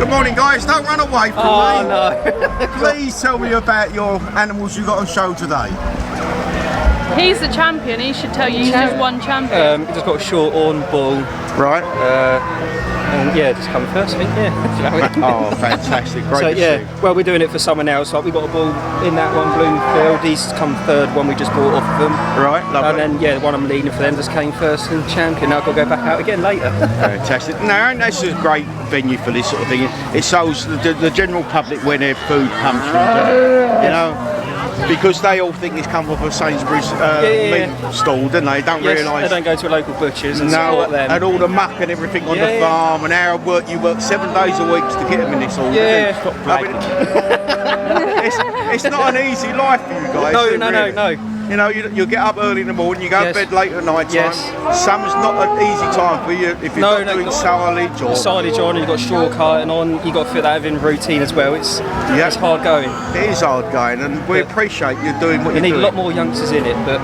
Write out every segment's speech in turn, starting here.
Good morning, guys. Don't run away from me. Oh no. Please tell me about your animals you got on show today. He's the champion, he should tell you he's just one champion. He just got a short horn bull. Right. And yeah, just come first, I think, yeah. Oh, fantastic. Great so, to yeah, see. well, we're doing it for someone else. Like, we got a bull in that one, Bloomfield. He's come third, one we just bought off of them. Right, lovely. And then, yeah, the one I'm leading for them just came first and champion. Now I've got to go back out again later. Fantastic. No, this is a great venue for this sort of thing. It shows the general public where their food comes from, you know. Because they all think it's come from a Sainsbury's meat stall, don't they? They don't realise. They don't go to a local butcher's and support them. And all the muck and everything on the farm and how work you work 7 days a week to get them in this order. Yeah. Stop bragging. It's not an easy life for you guys. No. You know, you get up early in the morning, you go to bed late at night time. Yes. Summer's not an easy time for you if you're not doing silage or silage on, you've got straw carting on, you've got to fit that in routine as well. It's hard going. It is hard going, and we appreciate you doing what you're doing. You need a lot more youngsters in it, but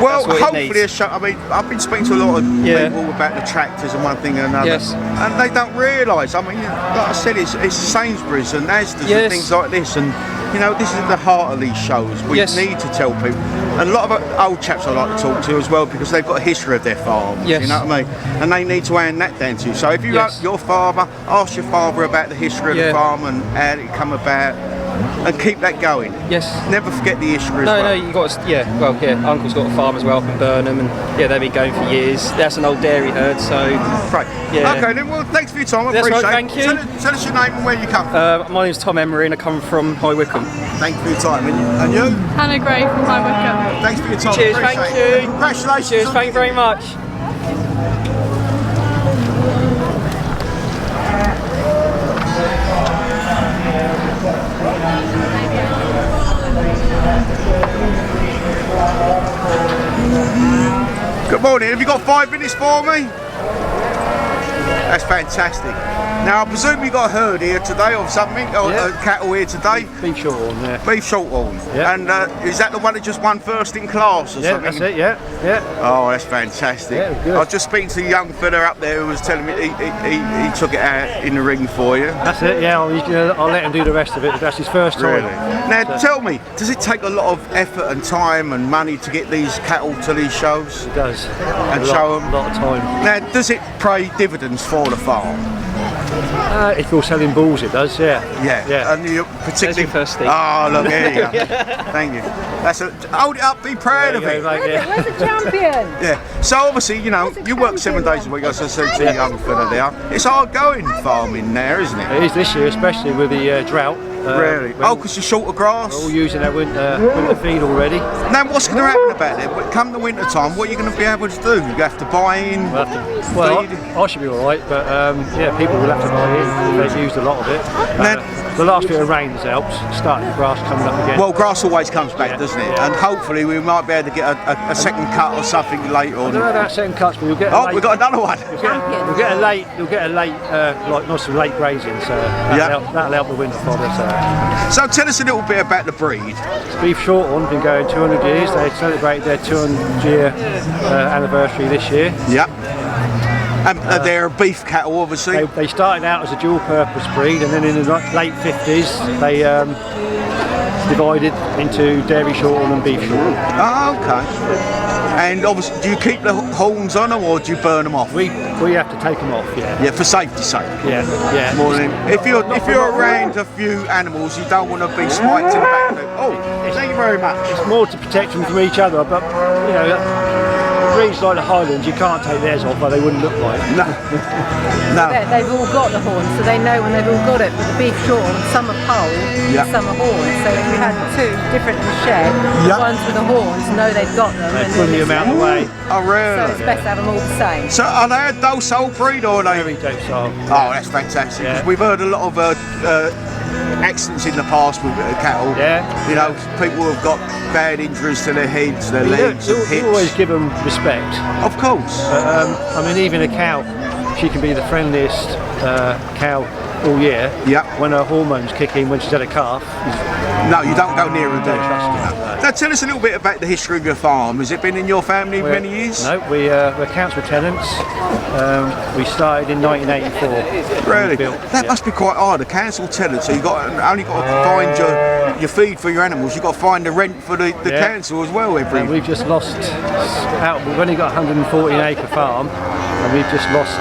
well, that's what hopefully, I mean, I've been speaking to a lot of people about the tractors and one thing and another, and they don't realise. I mean, like I said, it's Sainsbury's and Asda's and things like this, and you know, this is the heart of these shows. We need to tell people, and a lot of old chaps I like to talk to as well because they've got a history of their farms. You know what I mean? And they need to hand that down to you. So if you ask your farmer, ask your father about the history of the farm and how it come about. And keep that going. Yes. Never forget the history as well. No, you got to, Uncle's got a farm as well up in Burnham, and they've been going for years. That's an old dairy herd, so. Right. Yeah. Okay, then. Well, thanks for your time. I appreciate it. Thank you. Tell us your name and where you come from. My name's Tom Emery, and I come from High Wycombe. Thank you for your time. And you? Hannah Gray from High Wycombe. Thanks for your time. Cheers. Thank you. Congratulations. Cheers. Thank you very much. Good morning, have you got 5 minutes for me? That's fantastic. Now I presume you got a herd here today or something, or cattle here today? Beef shorthorn, Beef shorthorn. And is that the one that just won first in class or something? That's it, yeah. Oh, that's fantastic. Yeah, good. I was just speaking to a young fella up there who was telling me he took it out in the ring for you. That's it, I'll let him do the rest of it. That's his first time. Really? Now tell me, does it take a lot of effort and time and money to get these cattle to these shows? It does. And show them? A lot of time. Now, does it pay dividends for the farm? If you're selling bulls, it does, yeah. And you particularly first thing. Oh, look, here you go. Thank you. Hold it up, be proud of it. Where's the champion? Yeah. So obviously, you know, you work 7 days a week, as I said to the young fella there. It's hard going farming there, isn't it? It is this year, especially with the drought. Really? Oh, because you're short of grass? We're all using our winter feed already. Now, what's going to happen about it? Come the winter time, what are you going to be able to do? You have to buy in? Well, I should be alright, but people will have to buy in. They've used a lot of it. The last bit of rain has helped, starting the grass coming up again. Well, grass always comes back, doesn't it? And hopefully we might be able to get a second cut or something later on. I don't know about second cuts, but you'll get a late, we've got another one. You'll get a late, like nice and late grazing, so that'll help the winter fodder. So tell us a little bit about the breed. Beef Shorthorn been going 200 years. They celebrated their 200-year anniversary this year. Yep. They're a beef cattle, obviously. They started out as a dual-purpose breed, and then in the late 50s they divided into dairy shorthorn and beef shorthorn. Oh, okay. And obviously, do you keep the horns on them, or do you burn them off? We have to take them off, Yeah, for safety's sake. Yeah. More than if you're around a few animals, you don't want to be spiked in the back of them. Oh, thank you very much. It's more to protect them from each other, but you know. Breeds like the Highlands, you can't take theirs off, but they wouldn't look like. No. They've all got the horns, so they know when they've all got it. But the beef shorthorn, some are pole, some are horns. So if you had 2 different in the shed, the ones with the horns know they've got them. They pull the amount away. Oh, really? So it's best to have them all the same. So are they a docile breed or are they? Very docile. Oh, that's fantastic. Yeah. We've heard a lot of accidents in the past with cattle. Yeah. You know, people have got bad injuries to their heads, their legs, and hips. You always give them respect. Of course. I mean, even a cow, she can be the friendliest cow all year. Yeah. When her hormones kick in when she's had a calf. No, you don't go near her, do you? Trust her. Now tell us a little bit about the history of your farm. Has it been in your family many years? No, we're council tenants. We started in 1984. Really? That must be quite hard. A council tenant, so you only got to find your feed for your animals. You've got to find the rent for the council as well. And we've just lost out. We've only got a 114-acre farm, and we've just lost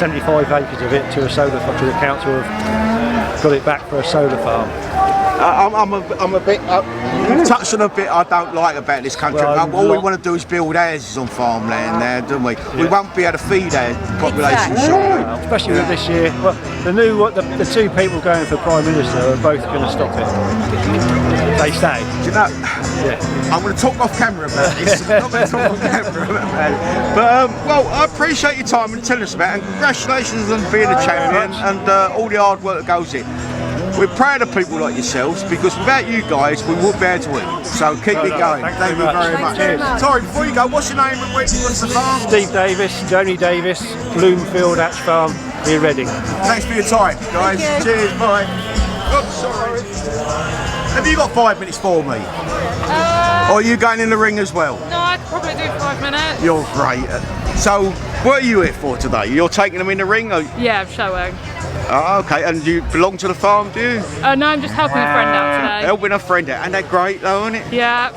75 acres of it to a solar farm. To the council have got it back for a solar farm. I'm a bit touched on a bit I don't like about this country. All we want to do is build houses on farmland there, don't we? We won't be able to feed our population shortly. Especially with this year. Well, the two people going for Prime Minister are both going to stop it. They say. Do you know? Yeah. I'm going to talk off camera about this. I'm not going to talk on camera about it. But well, I appreciate your time and telling us about it. And congratulations on being a champion and all the hard work that goes in. We're proud of people like yourselves because without you guys we wouldn't be able to win. So keep it going. Thank you very much. Sorry, before you go, what's your name and what's the farm? Steve Davis, Joni Davis, Bloomfield Hatch Farm, near Reading. Thanks for your time, guys. Cheers, bye. Oops, sorry. Have you got 5 minutes for me? Or are you going in the ring as well? No, I'd probably do 5 minutes. You're great. So, what are you here for today? You're taking them in the ring? Or? Yeah, I'm showing. Oh, okay, and do you belong to the farm, do you? No, I'm just helping a friend out today. Helping a friend out, and they're great though, aren't it? Yeah.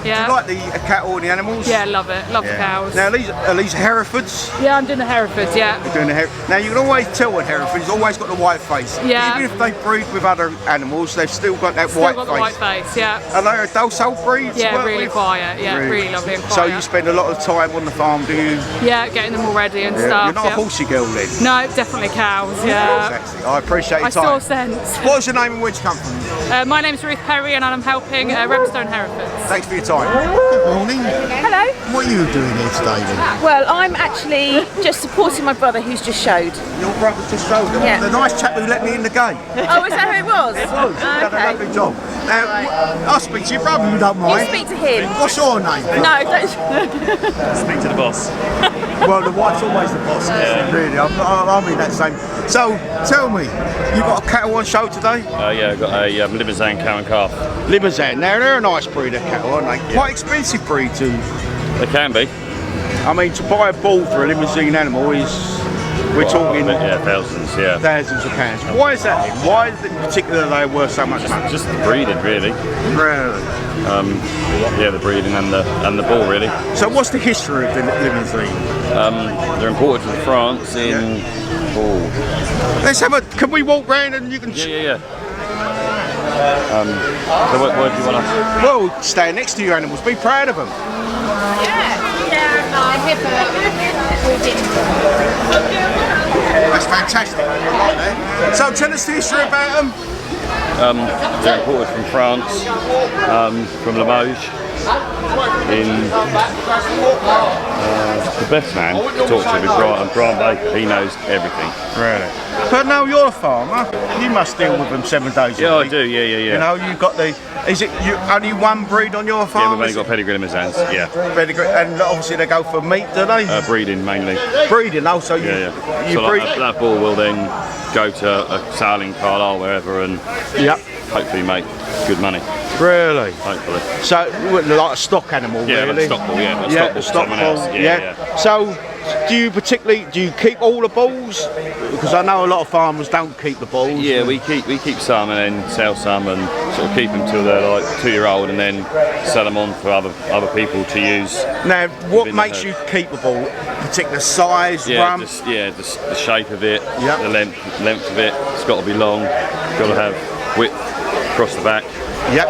Do you like the cattle and the animals? Yeah, love it. Love the cows. Now, are these Herefords? Yeah, I'm doing the Herefords, yeah. You're doing the Now, you can always tell with Herefords, he's always got the white face. Yeah. Even if they breed with other animals, they've still got that white face. Still got the white face, yeah. And they're a docile breed? Yeah, really quiet. Yeah, really lovely and quiet. So you spend a lot of time on the farm, do you? Yeah, getting them all ready and stuff. You're not a horsey girl then? No, definitely cows, yeah. Exactly. I appreciate your time. I saw sense. What's your name and where do you come from? My name's Ruth Perry and I'm helping Remstone Herefords. Thanks for your time. Good morning. Hello. What are you doing here today then? Well, I'm actually just supporting my brother who's just showed. Your brother just showed? Yeah. The nice chap who let me in the game. Oh, is that who it was? It was. He done a lovely job. Now, I'll speak to your brother if you don't mind. You speak to him. What's your name? No, don't. Speak to the boss. Well, the wife's always the boss, really. I'm in that same. So, tell me, you got a cattle on show today? Yeah, I've got a Limousin cow and calf. Limousin. Now, they're a nice breed of cattle, aren't they? Yeah. Quite expensive breed too. They can be. I mean, to buy a bull for a Limousin animal is... We're talking thousands, thousands of pounds. Why is that then? Why is it particularly they worth so much money? Just the breeding, really. Really? Yeah, the breeding and the bull, really. So, what's the history of the Limousin? They're imported from France in. Let's have a. Can we walk round and you can? Yeah. So, what do you want to? Well, stand next to your animals. Be proud of them. That's fantastic. I like that. So tell us the history about them. They're imported from France, from Limoges. The best man to talk to is Brian Baker. He knows everything. Really? But now you're a farmer. You must deal with them 7 days a week. Yeah, I do. Yeah. You know, you've got the. Is it you only one breed on your farm? Yeah, we've only got pedigree Limousins. Yeah. Pedigree, and obviously they go for meat, do they? Breeding mainly. Breeding. Oh, so you so breed. That bull will then go to a sale in Carlisle, wherever, and hopefully make good money. Really? Hopefully. So, like a stock animal, really? Like a stock bull, a stock bull. Yeah. So, do you keep all the bulls? Because I know a lot of farmers don't keep the bulls. Yeah, we keep some and then sell some and sort of keep them till they're like 2-year-old and then sell them on for other people to use. Now, what makes you keep a bull? Particular size, rump? Just the shape of it, the length of it. It's got to be long. It's got to have width across the back. Yep.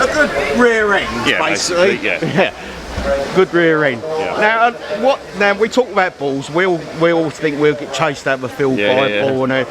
A good rear end, basically. Yeah. Good rear end. Yeah. Now we talk about bulls. We all think we'll get chased out of the field by a bull. Now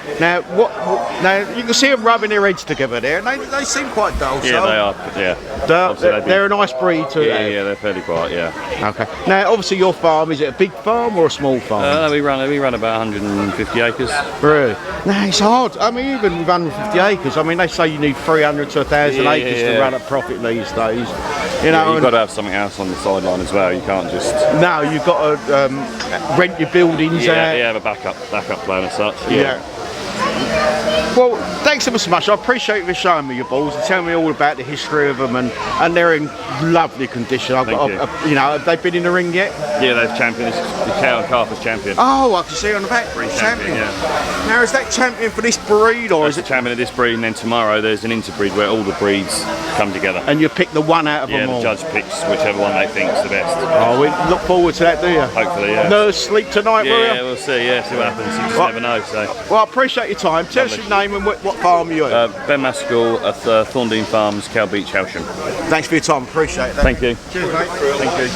you can see them rubbing their heads together there, and they seem quite dull. Yeah, they are. Yeah. They're a nice breed too. Yeah, they're fairly quiet. Yeah. Okay. Now, obviously, your farm, is it a big farm or a small farm? We run about 150 acres. Really? No, it's hard. I mean, even with 150 acres, I mean, they say you need 300 to 1,000 acres to run a profit these days. You know, you've got to have something else on the sideline as well. You can't just. No, you've got to rent your buildings out. Yeah, have a backup plan as such. Yeah. Well, thanks ever so much. I appreciate you for showing me your bulls and telling me all about the history of them, and they're in lovely condition. You know, have they been in the ring yet? Yeah, they've championed. The cow and calf is champion. Oh, I can see on the back. Champion. Yeah. Now, is that champion for this breed, or That's is the it champion of this breed? And then tomorrow there's an interbreed where all the breeds come together. And you pick the one out of them all? Yeah, the judge picks whichever one they think is the best. Oh, we look forward to that, do you? Hopefully, yeah. No sleep tonight, will you? Yeah, we'll see. Yeah, see what happens. You just never know. So. Well, I appreciate your time. Tell us your name and what farm you're at. Ben Maskell at Thorndine Farms, Cow Beach, Howsham. Thanks for your time. Appreciate that. Thank you. Cheers, mate. Thank you.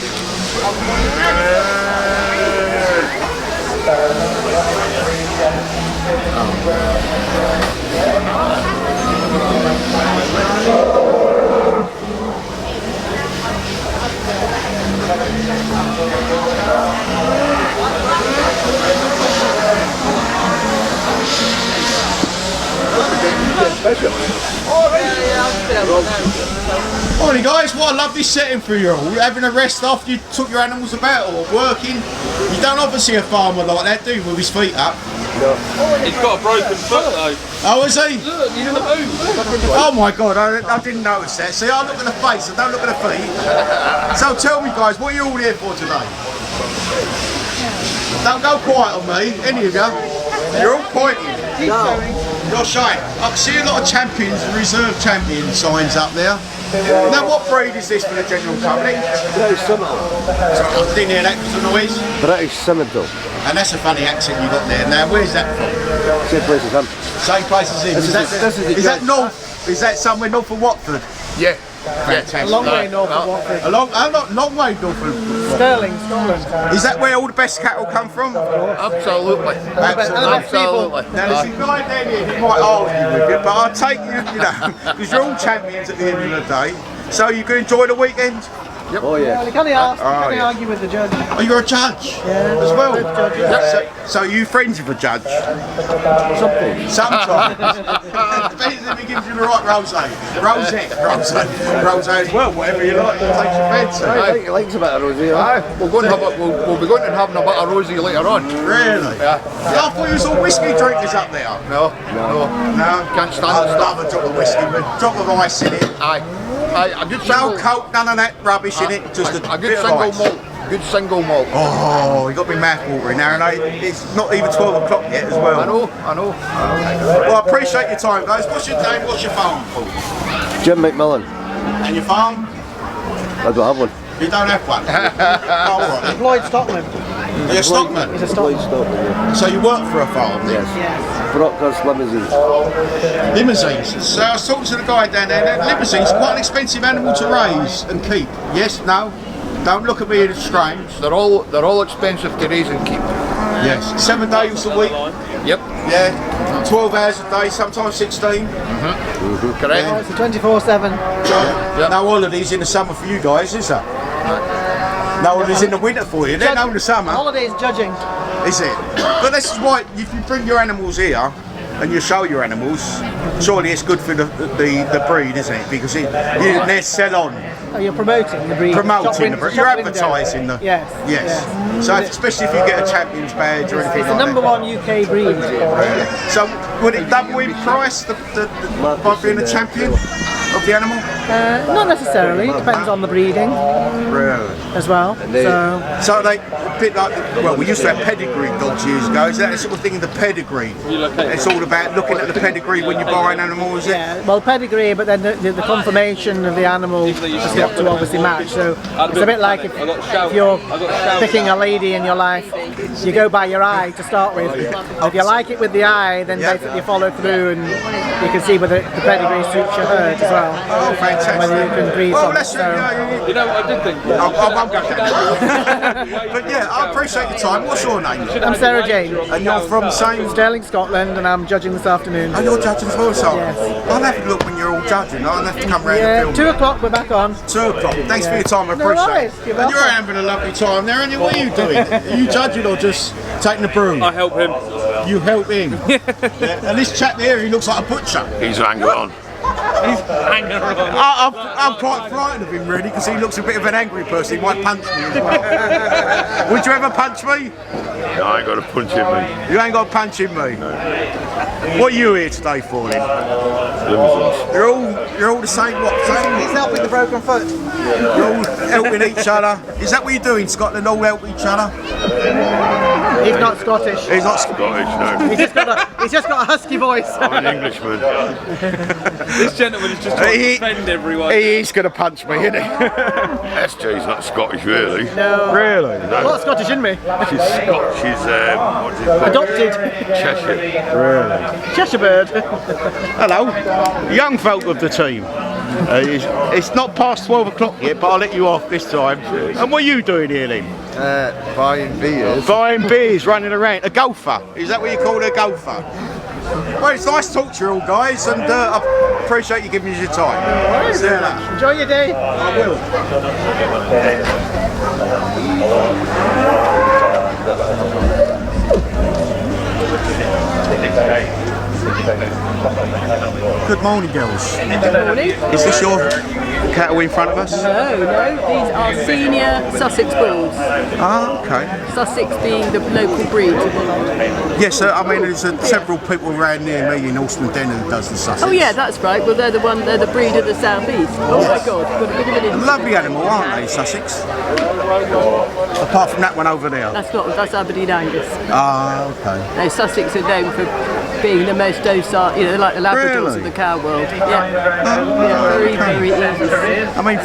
Morning guys, what a lovely setting for you all. Having a rest after you took your animals about or working. You don't often see a farmer like that, do you, with his feet up? No. He's got a broken foot though. Oh, is he? Look, he's in the boot. Oh my God, I didn't notice that. See, I look at the face, I don't look at the feet. So tell me guys, what are you all here for today? Don't go quiet on me, any of you. You're all pointing. No. You're showing. I can see a lot of champions and reserve champion signs up there. Now what breed is this for the general public? British Simmental. Sorry, I didn't hear that because of the noise. British Simmental. And that's a funny accent you got there. Now where's that from? Same place as him. Same place as him. Is that north? Is that somewhere north of Watford? Yeah. Fantastic. A long way north of Watford. A long way north of Sterling, Scotland. Is that where all the best cattle come from? Absolutely. Absolutely. Now there's a guy down here who might argue with you, but I'll take you, because you're all champions at the end of the day. So you can enjoy the weekend? Yep. Oh yeah. Well, you can't argue with the judge. Oh, you're a judge? Yeah. As well? Judges. So you friends with the judge? Sometimes. Depends if he gives you the right rosé. Rosé as well, whatever you like, it takes your fancy. I think he likes a bit of rosé. We'll be going and having a bit of rosé later on. Really? Yeah. I thought you was all whiskey drinkers up there. No. Can't stand I'd the stuff. love a drop of whiskey, but a drop of ice in it. Aye. A good single, no coke, none of that rubbish in it, just a good bit of single ice. malt. Good single malt. Oh, you got me mouth watering now, and it's not even 12 o'clock yet as well. I know. Well, I appreciate your time, guys. What's your name? What's your farm called? Jim McMillan. And your farm? I don't have one. You don't have one? Oh, all right. Lloyd Stockman. You're a stockman? He's a stockman. Yeah. So you work for a farm then? Yes. Brockers limousines. Limousines. So I was talking to the guy down there. Limousines are quite an expensive animal to raise and keep. Yes? No? Don't look at me as strange. They're all expensive to raise and keep. Yes. 7 days a week? Yep. Yeah. 12 hours a day, sometimes 16. Correct. Oh, it's a 24/7. Yep. No holidays in the summer for you guys, is there? No holidays in the winter for you. They're no in the summer. Holidays judging. Is it? But this is why, if you bring your animals here and you show your animals, surely it's good for the breed, isn't it? Because they sell on. Oh, you're promoting the breed. Promoting the breed. You're advertising the. Yes. So especially if you get a champion's badge or anything it's the like number that. one UK breed. So would it double in price by being a champion of the animal? Not necessarily. Depends on the breeding. Really? As well. So they a bit like we used to have pedigree dogs years ago. Is that the sort of thing? The pedigree. It's all about looking at the pedigree when you buy an animal, is it? Yeah. Well, pedigree, but then the conformation of the animal has got to obviously match. So it's a bit like if you're picking a lady in your life, you go by your eye to start with. If you like it with the eye, then basically you follow through and you can see whether the pedigree suits your herd as well. Oh, fantastic. Whether you can breed well, from let's it. So. You know what I did think? I won't go down. But yeah, I appreciate your time. What's your name? I'm Sarah Jane. And you're from same Sterling, Scotland, and I'm judging this afternoon. Oh, you're judging as well, so Yes. I'll have to look when you're all judging. I'll have to come round Yeah, and film. 2 o'clock we're back on. 2 o'clock. Thanks for your time, I No appreciate worries, it. you're And you're welcome. having a lovely time there, and what are you doing? Are you judging or just taking the broom? I help him. You help him. Yeah. And this chap here, he looks like a butcher. He's hang on. He's hanging around. I'm quite frightened of him, really, because he looks a bit of an angry person. He might punch me as well. Would you ever punch me? No, I ain't got to punch him, mate. You ain't got to punch him, me. No. What are you here today for, then? Limousines. You're all the same. What? He's helping the broken foot. You're all helping each other. Is that what you're doing, Scotland? All help each other? He's not Scottish. He's not Scottish, no. He's just got a husky voice. I'm an Englishman. This gentleman is just trying to defend everyone. He's going to punch me, isn't he? SJ's not Scottish, really. No. Really? No. Not Scottish, isn't me? She's Scottish. She's what's it called? Adopted. Cheshire. Really? Cheshire bird. Hello, young folk of the team. It's not past 12 o'clock yet, but I'll let you off this time. And what are you doing here then? Buying beers. Buying beers, running around. A gopher. Is that what you call a gopher? Well, it's nice to talk to you all, guys, and I appreciate you giving us your time. See you later. Enjoy your day. I will. Good morning, girls. Good morning. Is this your cattle in front of us? No, these are senior Sussex bulls. Ah, okay. Sussex being the local breed. Yes, I mean, there's several people around near me in Alston Den who does the Sussex. Oh yeah, that's right. Well, they're the breed of the southeast. Oh my God, got a bit of an insight. Lovely animal, aren't they, Sussex? Apart from that one over there. That's Aberdeen Angus. Ah, okay. No, Sussex are known for being the most docile, you know, like the Labradors of the cow world. Yeah, very easy. I mean,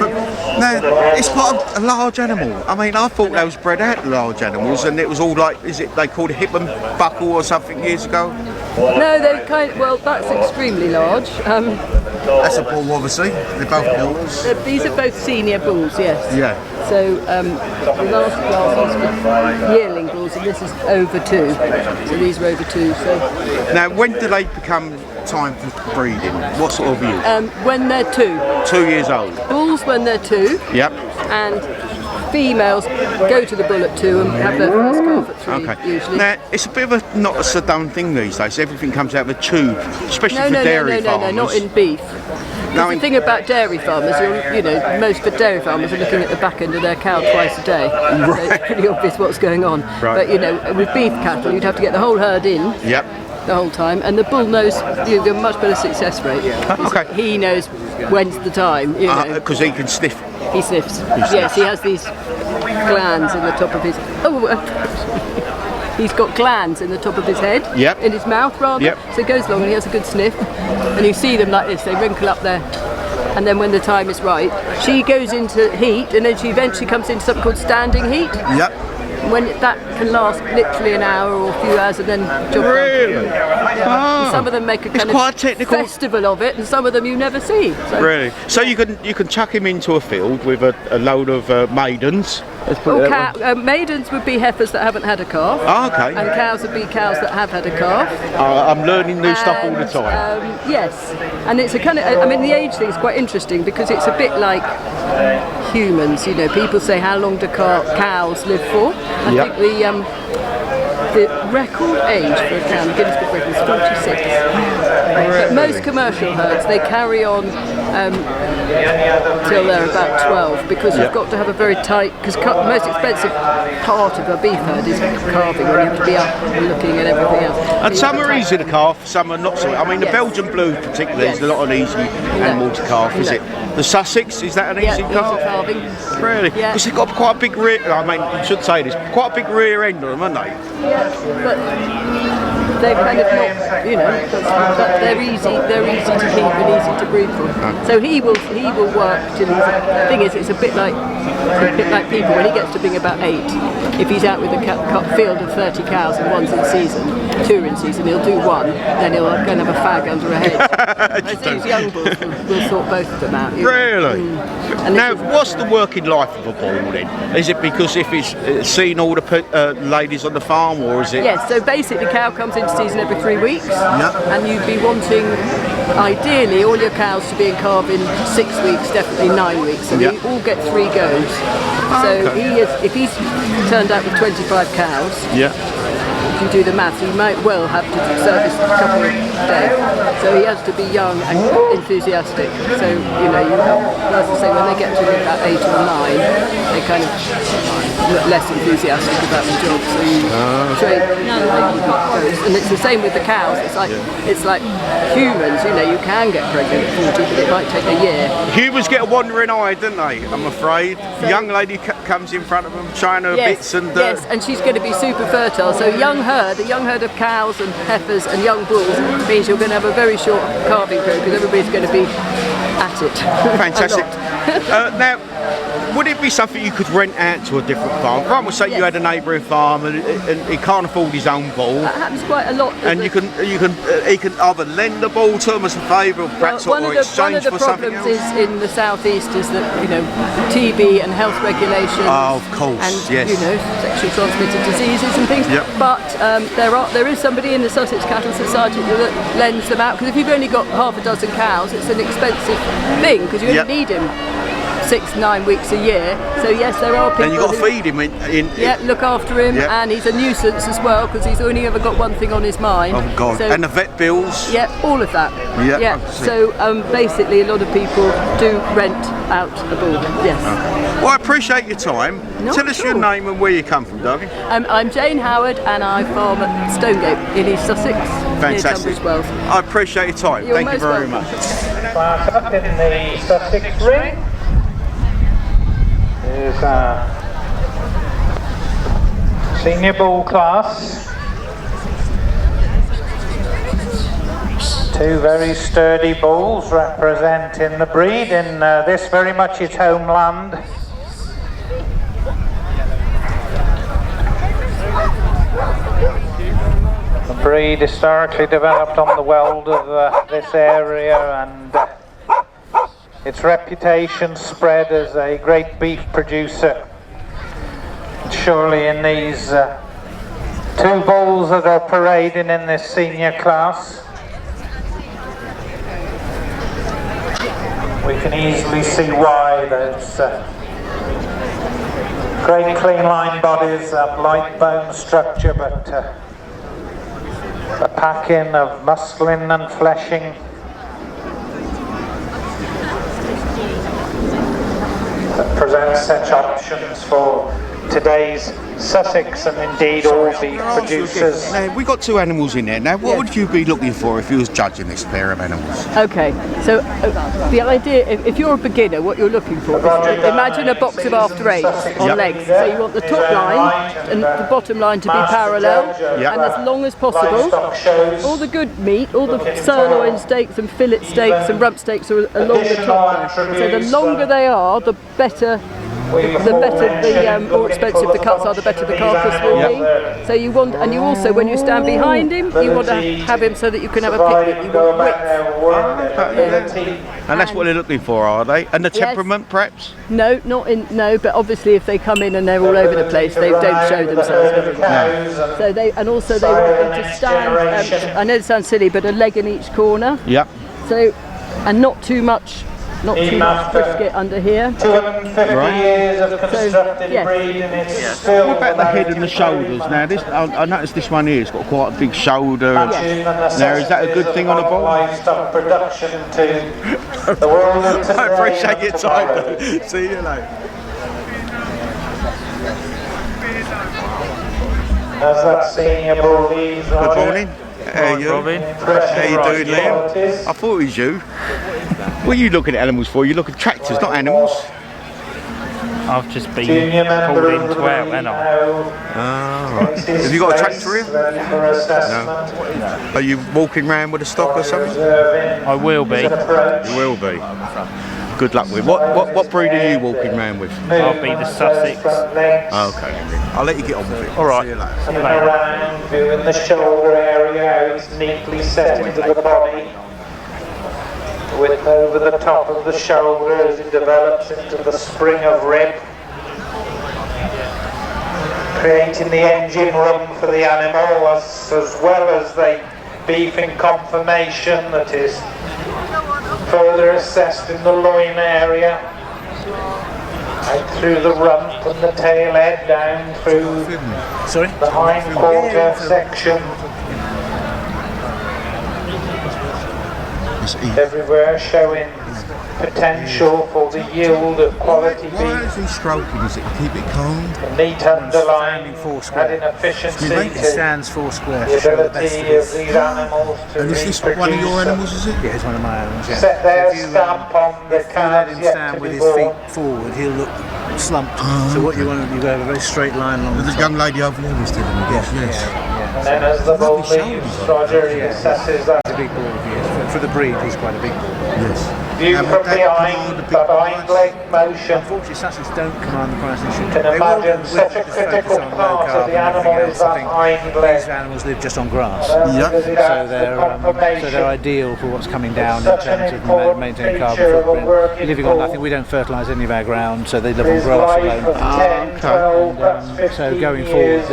it's quite a large animal. I mean, I thought they was bred out large animals, and it was all like, they called it hip and buckle or something years ago? No, they're well, that's extremely large. That's a bull, obviously. They're both bulls. These are both senior bulls, yes. Yeah. So the last class was yearling bulls, and this is over 2. So these are over 2. So now, when do they become time for breeding? What sort of year? When they're 2. 2 years old. Bulls when they're 2. Yep. And females go to the bull at 2 and have their first calf at 3. Usually. Now, it's a bit of a not so done thing these days. Everything comes out of a tube, especially for dairy farmers. No, not in beef. The thing about dairy farmers, most dairy farmers are looking at the back end of their cow twice a day. Right. So it's pretty obvious what's going on. Right. But with beef cattle, you'd have to get the whole herd in. Yep. The whole time, and the bull knows you've got a much better success rate. Okay. He knows when's the time. Because he can sniff. He sniffs. Yes, he has these glands in the top of his. He's got glands in the top of his head. Yep. In his mouth, rather. Yep. So he goes along and he has a good sniff, and you see them like this. They wrinkle up there. And then when the time is right, she goes into heat, and then she eventually comes into something called standing heat. Yep. When that can last literally an hour or a few hours, and then job really? Yeah. Some of them make a kind of technical festival of it, and some of them you never see. So. Really? So you can chuck him into a field with a load of maidens. Maidens would be heifers that haven't had a calf. Oh, okay. And cows would be cows that have had a calf. I'm learning new stuff all the time. Yes, and it's a kind of. I mean, the age thing is quite interesting because it's a bit like humans. People say, how long do cows live for? I think the record age for a cow, the Guinness Book record, is 46. Really? But most commercial herds, they carry on till they're about 12 because you've got to have a very tight, because the most expensive part of a beef herd is calving, when you have to be up and looking and everything else. And some are easy to calf, some are not so. I mean, the Belgian Blue particularly is not an easy animal to calf, is it? The Sussex, is that an easy calf? Easy calving. Really? Because they've got quite a big rear, I mean, you should say this, quite a big rear end on them, haven't they? Yeah, but they're kind of not, they're easy to keep and easy to breed for. So he will work till he's. The thing is, it's a bit like people. When he gets to being about 8, if he's out with a field of 30 cows and one's in season, 2 are in season, he'll do 1, then he'll go and have a fag under a hedge. As these young bulls will sort both of them out. Really? Now, what's the working life of a bull then? Is it because if he's seen all the ladies on the farm, or is it? Yes, so basically the cow comes into season every 3 weeks, and you'd be wanting, ideally, all your cows to be in calf in 6 weeks, definitely 9 weeks, so they all get 3 goes. So if he's turned out with 25 cows, if you do the maths, he might well have to service a couple a day. So he has to be young and enthusiastic. So, you know, you have, as I say, when they get to about 8 or 9, they kind of less enthusiastic about the job. So you train, and it's the same with the cows. It's like humans, you know, you can get pregnant at 40, but it might take a year. Humans get a wandering eye, don't they? I'm afraid. So, young lady comes in front of them, showing her bits, and yes, and she's going to be super fertile. So a young herd of cows and heifers and young bulls means you're going to have a very short calving period because everybody's going to be at it. Fantastic. Now, would it be something you could rent out to a different farm? Right, we'll say you had a neighbouring farm and he can't afford his own bull. That happens quite a lot. And he can either lend the bull to him as a favour or perhaps or exchange for something else. One of the problems is in the southeast is that, you know, TB and health regulations. Oh, of course, and, yes. you know, sexually transmitted diseases and things. Yep. But there is somebody in the Sussex Cattle Society that lends them out, because if you've only got half a dozen cows, it's an expensive thing because you only need him 6-9 weeks a year. So yes, there are people. And you've got to feed him look after him, and he's a nuisance as well because he's only ever got one thing on his mind. Oh God! So, and the vet bills. Yeah, all of that. Yeah. So basically, a lot of people do rent out a bull. Yes. Well, I appreciate your time. Tell us your name and where you come from, Dougie. I'm Jane Howard, and I farm at Stonegate in East Sussex. Fantastic. Near Wells. I appreciate your time. You're Thank you very much. Class up in the Sussex ring is our senior bull class. Two very sturdy bulls representing the breed in this very much its homeland. The breed historically developed on the weald of this area, and its reputation spread as a great beef producer. Surely in these two bulls that are parading in this senior class, we can easily see why. There's great clean line bodies, light bone structure, but a packing of muscling and fleshing that presents such options for today's Sussex and indeed all beef producers. Now, we've got two animals in there. Now, what would you be looking for if you was judging this pair of animals? Okay, so the idea, if you're a beginner, what you're looking for is, imagine a box of after eights on legs. So you want the top line and the bottom line to be parallel, and as long as possible. All the good meat, all the sirloin steaks and fillet steaks and rump steaks are along the top there. So the longer they are, the better. The more expensive the cuts are, the better the carcass will be. So you want, and you also, when you stand behind him, you want to have him so that you can have a picnic. You want width. And that's what they're looking for, are they? And the temperament, perhaps? No, but obviously if they come in and they're all over the place, they don't show themselves very well. So they want them to stand. I know it sounds silly, but a leg in each corner. Yep. So, and not too much brisket under here. 250 years of constructed breed, and it's still. What about the head and the shoulders? Now, I noticed this one here has got quite a big shoulder. Now, is that a good thing on a bull? Livestock production to the world of today. I appreciate your time. See you later. As that senior bull leaves, Good morning. How are you? Robin. How you doing, Liam? I thought it was you. What are you looking at animals for? You look at tractors, not animals. I've just been pulled into out, haven't I? Oh, right. Have you got a tractor here? No. Are you walking around with a stock or something? I will be. You will be. Good luck with. What breed are you walking around with? I'll be the Sussex. Oh, okay. I'll let you get on with it. All right. See you later. Around, viewing the shoulder area, it's neatly set into the body. Width over the top of the shoulder as it develops into the spring of rib, creating the engine room for the animal, as well as the beefing conformation that is further assessed in the loin area, through the rump and the tail head down through the hind quarter section. Everywhere showing potential for the yield of quality beef. Why is he stroking? Is it to keep it calm? Neat underlying, adding efficiency to It stands four square. the ability of these animals to And is this one of your animals, is it? Yeah, it's one of my animals, yeah. set their stamp on the If you let calves him yet stand to with be his born. feet forward, he'll look slumped. So what you want to do, you have a very straight line along The young lady over there was telling me this, yes. And then as the bull leaves, Roger assesses that He's a big bull, yes. For the breed, he's quite a big bull. Yes. view from behind, the hind leg motion. Unfortunately, Sussex don't command the price they should. You can imagine such a critical part of the animal is that hind leg. These animals live just on grass. Yeah. So they're ideal for what's coming down in terms of maintaining carbon footprint. Living on nothing, we don't fertilise any of our ground, so they live on grass alone. So going forward,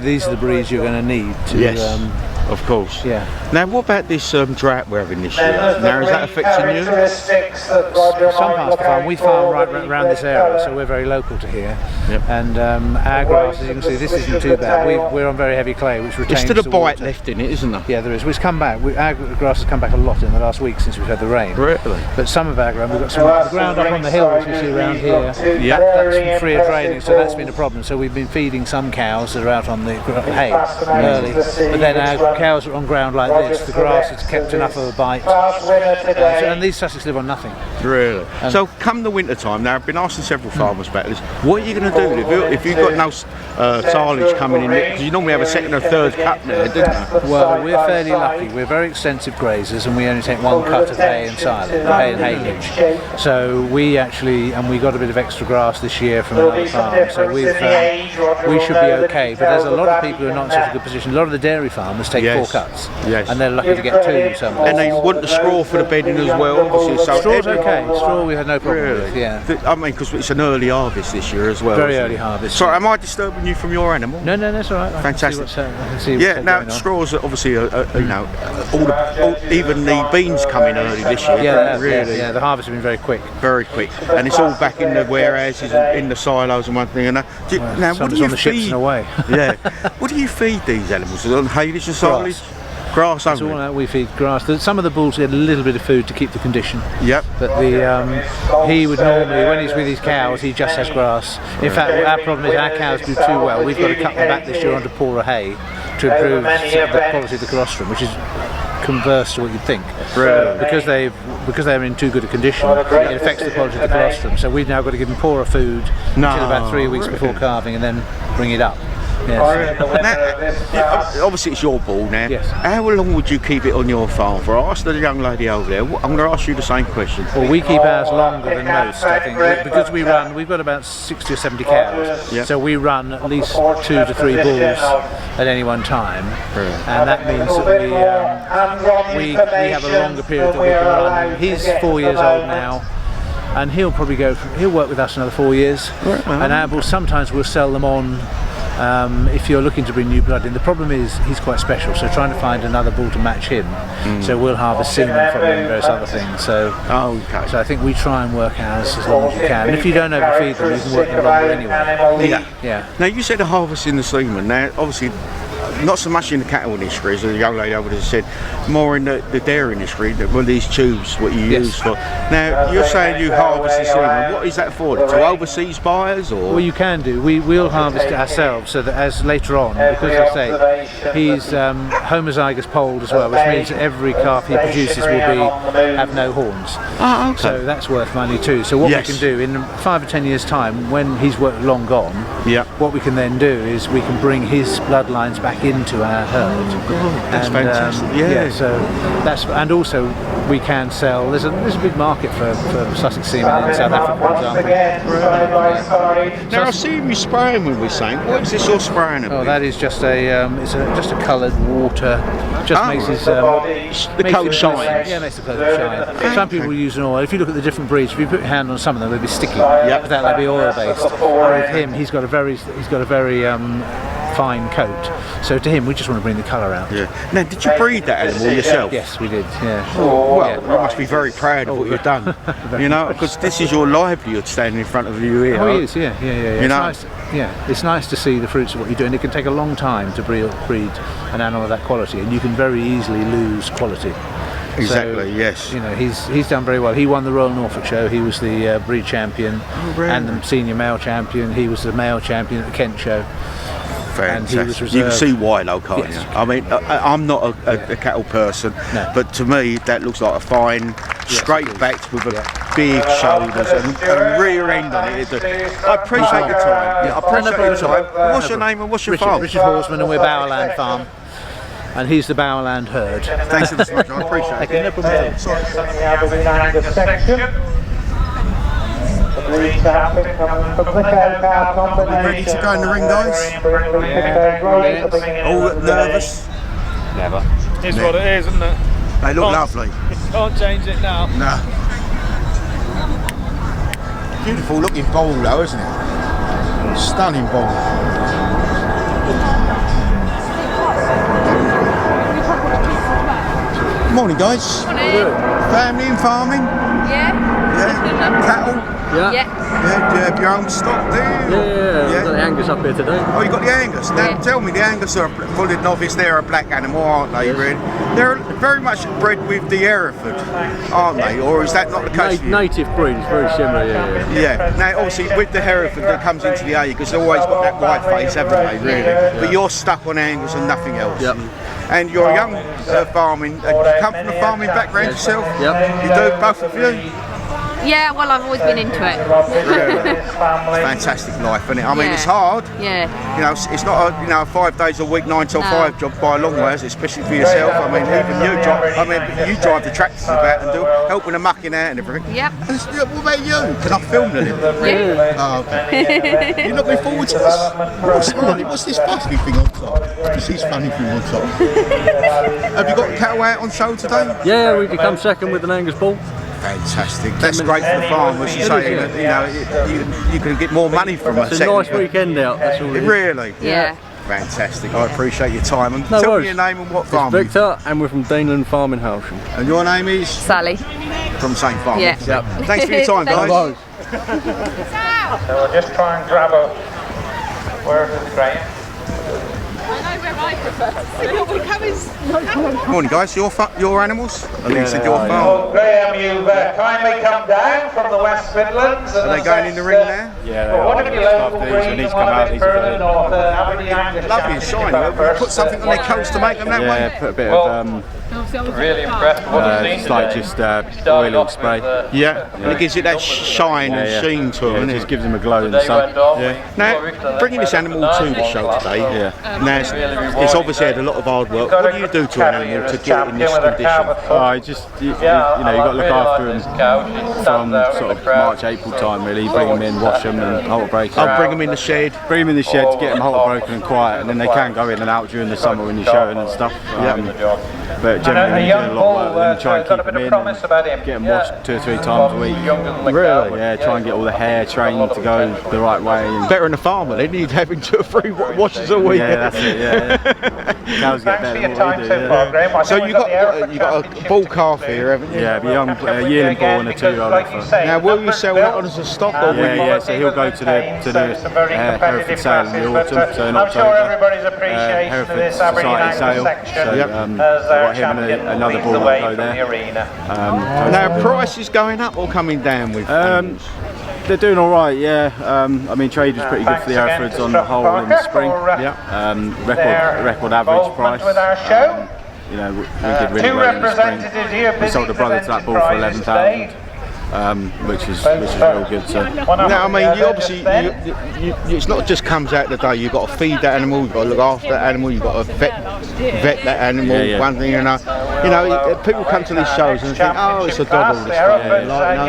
these are the breeds you're going to need to. Yes. Of course. Yeah. Now, what about this drought we're having this year? Now, is that affecting you? Some parts of the farm, we farm right around this area, so we're very local to here. Yep. And our grass, as you can see, this isn't too bad. We're on very heavy clay, which retains There's still a the bite water. left in it, isn't there? Yeah, there is. We've come back. Our grass has come back a lot in the last week since we've had the rain. Really? But some of our ground, we've got some the ground up on the hill, which you see around here. Yeah. That's free of draining, so that's been a problem. So we've been feeding some cows that are out on the hay early, but then our cows are on ground like this. The grass has kept enough of a bite, and these Sussex live on nothing. Really? So come the winter time, now I've been asking several farmers about this, what are you going to do if you've got no silage coming in, because you normally have a second or third cut there, don't you? Well, we're fairly lucky. We're very extensive grazers, and we only take one cut of hay and silage, hay and haylage. So we got a bit of extra grass this year from another farm, so we should be okay. But there's a lot of people who are not in such a good position. A lot of the dairy farmers take 4 cuts, and they're lucky to get 2 sometimes. And they want the straw for the bedding as well, obviously. So Straw's okay. Straw we had no problem with. Yeah. I mean, because it's an early harvest this year as well. Very early harvest. Sorry, am I disturbing you from your animal? No, that's all right. Fantastic. I can see what's now going on. straws are obviously, you know, even the beans coming early this year. Yeah, really. Yeah, the harvest has been very quick. Very quick, and it's all back in the warehouses and in the silos and one thing. And now, what do you on the ships feed? and away. Yeah. What do you feed these animals? Is it on haylage and silage? Grass It's only. all out. We feed grass. Some of the bulls get a little bit of food to keep the condition. Yep. But he would normally, when he's with his cows, he just has grass. In fact, our problem is our cows do too well. We've got to cut them back this year onto poorer hay to improve the quality of the colostrum, which is converse to what you'd think. Really? Because they're in too good a condition, it affects the quality of the colostrum. So we've now got to give them poorer food until about 3 weeks before calving, and then bring it up. Yes. Now, obviously it's your ball now. Yes. How long would you keep it on your farm for? I asked the young lady over there. I'm going to ask you the same question. Well, we keep ours longer than most, I think, because we've got about 60 or 70 cows. Yeah. So we run at least 2 to 3 bulls at any one time, and that means that we have a longer period that we can run. He's 4 years old now, and he'll probably he'll work with us another 4 years. And our bulls, sometimes we'll sell them on. If you're looking to bring new blood in, the problem is he's quite special, so trying to find another bull to match him. So we'll harvest semen from him and various other things. So I think we try and work ours as long as you can. And if you don't overfeed them, you can work them longer anyway. Yeah. Now you said harvesting the semen. Now obviously not so much in the cattle industry, as the young lady over there said, more in the dairy industry, these tubes what you use for. Now you're saying you harvest the semen, what is that for? To overseas buyers or? Well, you can do. We'll harvest it ourselves, so that as later on, because I say he's homozygous polled as well, which means that every calf he produces will have no horns. Oh, okay. So that's worth money too. So what we can do in 5 or 10 years time, when he's long gone, what we can then do is we can bring his bloodlines back into our herd. That's fantastic. So that's, and also we can sell. There's a big market for Sussex semen in South Africa, for example. Now I see you spraying when we're saying. What is this you're spraying? Oh, that is just just a coloured water. Just makes his the coat shine. Yeah, makes the coat shine. Some people use an oil. If you look at the different breeds, if you put your hand on some of them, they'll be sticky. But they'll be oil based. With him, he's got a very fine coat. So to him, we just want to bring the colour out. Yeah. Now, did you breed that animal yourself? Yes, we did. Yeah. Oh, well, you must be very proud of what you've done. You know, because this is your livelihood standing in front of you here. Oh, it is. Yeah. You know, it's nice to see the fruits of what you're doing. It can take a long time to breed an animal of that quality, and you can very easily lose quality. Exactly. So, yes. You know, he's done very well. He won the Royal Norfolk Show. He was the breed champion and the senior male champion. He was the male champion at the Kent Show. Fantastic. You can see why, though, can't you? I mean, I'm not a cattle person, but to me that looks like a fine, straight backed with a big shoulders and rear end on it. I appreciate your time. I appreciate your time. What's your name and what's your farm? Richard Horsman, and we're Bowerland Farm. And he's the Bowerland herd. Thanks so much, I appreciate it. No problem at all. Ready to go in the ring, guys? All nervous? Never. It's what it is, isn't it? They look lovely. Can't change it now. No. Beautiful looking bowl though, isn't it? Stunning bowl. Morning, guys. Morning. Family and farming? Yeah. Cattle? Yeah. Yeah. Do you have your own stock, do you? Yeah. We've got the Angus up here today. Oh, you got the Angus. Now, tell me, the Angus are fully novice. They're a black animal, aren't they? Really? They're very much bred with the Hereford, aren't they? Or is that not the case? Native breed is very similar. Yeah. Now, obviously, with the Hereford that comes into the Angus, they've always got that white face, haven't they? Really. Yeah. But you're stuck on Angus and nothing else. Yep. And you're young farming. You come from a farming background yourself? Yep. You do, both of you? Yeah, well, I've always been into it. Fantastic life, isn't it? I mean, it's hard. Yeah. You know, it's not a 5 days a week, 9 till 5 job by a long way, especially for yourself. I mean, even you drive the tractors about and helping the mucking out and everything. Yep. What about you? Can I film a little? Yeah. Oh, okay. You're looking forward to this? What's this funny thing on top? What's this funny thing on top? Have you got cattle out on show today? Yeah, we come second with an Angus bull. Fantastic. That's great for the farmers. You say, you can get more money from It's a nice weekend out. That's all. Really? Yeah. Fantastic. I appreciate your time. And No tell worries. me your name and what It's farm. Victor, and we're from Daneland Farm in Halsham. And your name is? Sally. From the same farm. Yeah. Yep. Thanks for your time, guys. So we'll just try and grab a word of Graham. Morning, guys. Your animals? I think you said your farm. Well, Graham, you've kindly come down from the West Midlands. Are they going in the ring now? Yeah, they are. One of your local breeds, one a bit further north, Aberdeen Angus. Lovely and shiny. We'll put something on their coats to make them that way. Yeah, put a bit of really impressed. it's like just oil and spray. Yeah, and it gives it that shine and sheen to them. It just gives them a glow in the sun. Now, bringing this animal to the show today, now it's obviously had a lot of hard work. What do you do to an animal to get it in this condition? Oh, just you got to look after them from sort of March, April time really. Bring them in, wash them and halter break them. I'll bring them in the shed. Bring them in the shed to get them halter broken and quiet, and then they can go in and out during the summer when you're showing and stuff. But generally, you're doing a lot of work with them, try and keep them in, and get them washed 2 or 3 times a week. Really? Yeah, try and get all the hair trained to go the right way. And better than a farmer, then you'd having 2 or 3 washes a week. Yeah, that's it. Yeah. Cows get better than what we do. Yeah. So you got a bull calf here, haven't you? Yeah, a young yearling bull and a 2-year-old heifer. Now, will you sell that on as a stock? Or Yeah. So he'll go to the Hereford sale in the autumn. So in October, Hereford Society sale. So I've got him and another bull that go there. Now, price is going up or coming down with? They're doing all right, yeah. I mean, trade was pretty good for the Herefords on the whole in the spring. Record average price. You know, we did really well in the spring. We sold a brother to that bull for 11,000. Which is real good. So. Now, I mean, you obviously, it's not just comes out the day. You've got to feed that animal, you've got to look after that animal, you've got to vet that animal, one thing and another. You know, people come to these shows and think, oh, it's a double this time.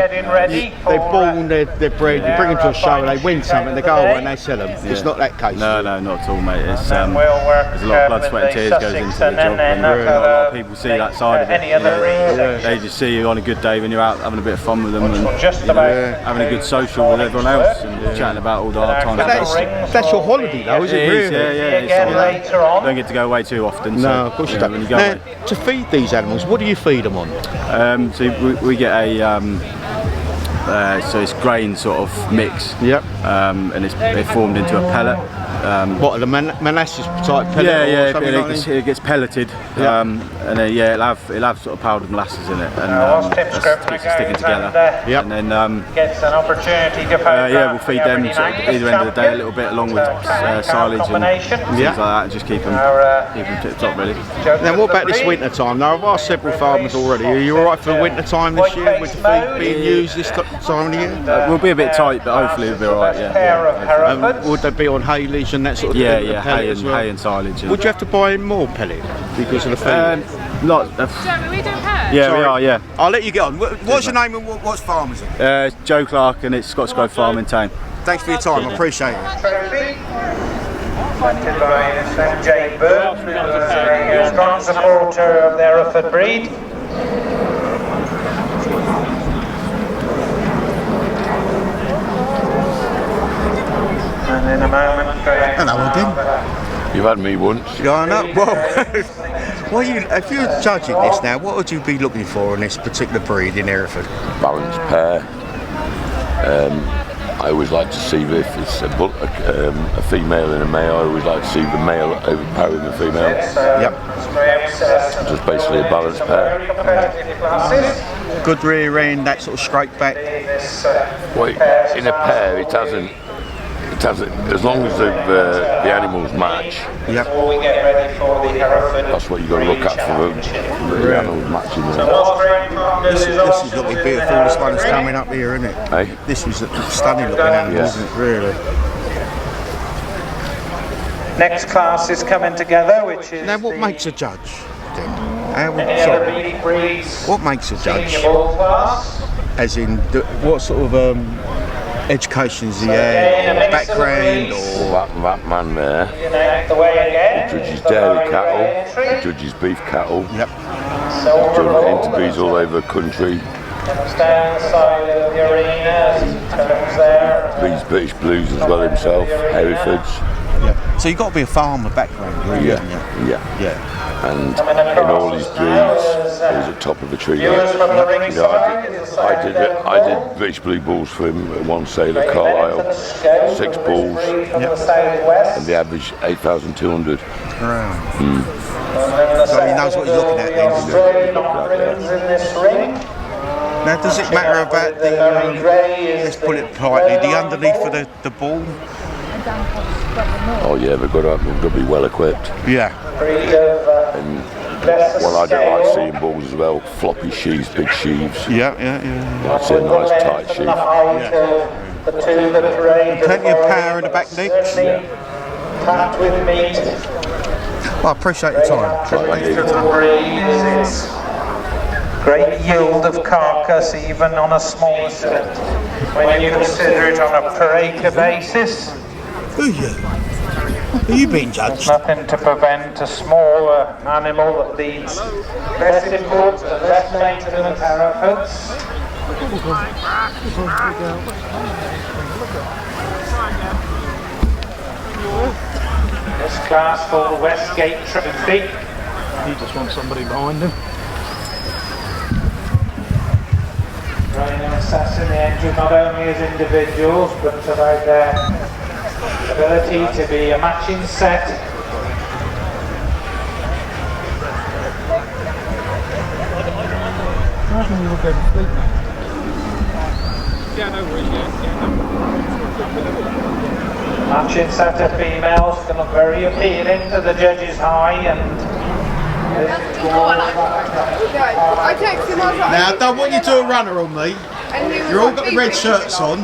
They're born, they're bred, you bring them to a show, they win something, they go away and they sell them. It's not that case. No, not at all, mate. It's, there's a lot of blood, sweat and tears goes into the job, and not a lot of people see that side of it. They just see you on a good day when you're out having a bit of fun with them and having a good social with everyone else and chatting about all the hard times. But that's your holiday though, is it really? Yeah. Don't get to go away too often. No, of course you don't. When you go away. To feed these animals, what do you feed them on? So we get a so it's grain sort of mix. Yep. And they're formed into a pellet. What, the molasses type pellet? It gets pelleted, and then it'll have sort of powdered molasses in it, and that keeps it sticking together. And then gets an opportunity to we'll feed them sort of either end of the day a little bit, along with silage and things like that, and just keep them tip top really. Now what about this winter time? Now I've asked several farmers already. Are you all right for the winter time this year with the feed being used this time of the year? We'll be a bit tight, but hopefully we'll be all right. Would they be on haylage and that sort of thing? Hay and silage. Would you have to buy more pellet because of the feed? Jeremy, we do have. Yeah, we are. Yeah. I'll let you get on. What's your name and what's farmers? It's Joe Clark, and it's Scots Grove Farm in town. Thanks for your time. I appreciate it. Presented by Mr. Jay Bird, who is a strong supporter of the Hereford breed. And in a moment, hello again. You've had me once. Yeah, I know. Well, if you're judging this now, what would you be looking for in this particular breed in Hereford? Balanced pair. I always like to see if it's a female and a male. I always like to see the male overpowering the female. Just basically a balanced pair. Good rear end, that sort of straight back. Well, in a pair, it hasn't. As long as the animals match. Yep. That's what you got to look at for the animals matching. This is looking beautiful. This one's coming up here, isn't it? Hey? This is a stunning looking animal, isn't it? Really. Next class is coming together, which is. Now, what makes a judge? What makes a judge? As in, what sort of education is he background or that man there judges dairy cattle, judges beef cattle. Yep. Done interviews all over the country. Down the side of the arena, turns there. He's British Blues as well himself, Hereford's. Yeah. So you've got to be a farmer background, really, haven't you? Yeah. And in all his breeds, he was at top of the tree. You know, I did British Blue Bulls for him at one sale at Carlisle, 6 bulls, and the average 8,200. So he knows what he's looking at then. Now, does it matter about the, let's put it politely, the underneath of the ball? Oh yeah, they've got to be well equipped. Yeah. And well, I don't like seeing balls as well. Floppy sheaves, big sheaves. Yeah. I'd say a nice tight sheave. Plenty of power in the back legs. Packed with meat. Well, I appreciate your time. Great yield of carcass, even on a small estate. When you consider it on a per acre basis. Who you been judged? There's nothing to prevent a small animal that needs less input and less maintenance efforts. This class for the Westgate Trophy. He just wants somebody behind him. Running and assessing the engine not only as individuals but about their ability to be a matching set. Matching set of females can look very appealing to the judge's eye and Now, I don't want you to do a runner on me. You've all got the red shirts on.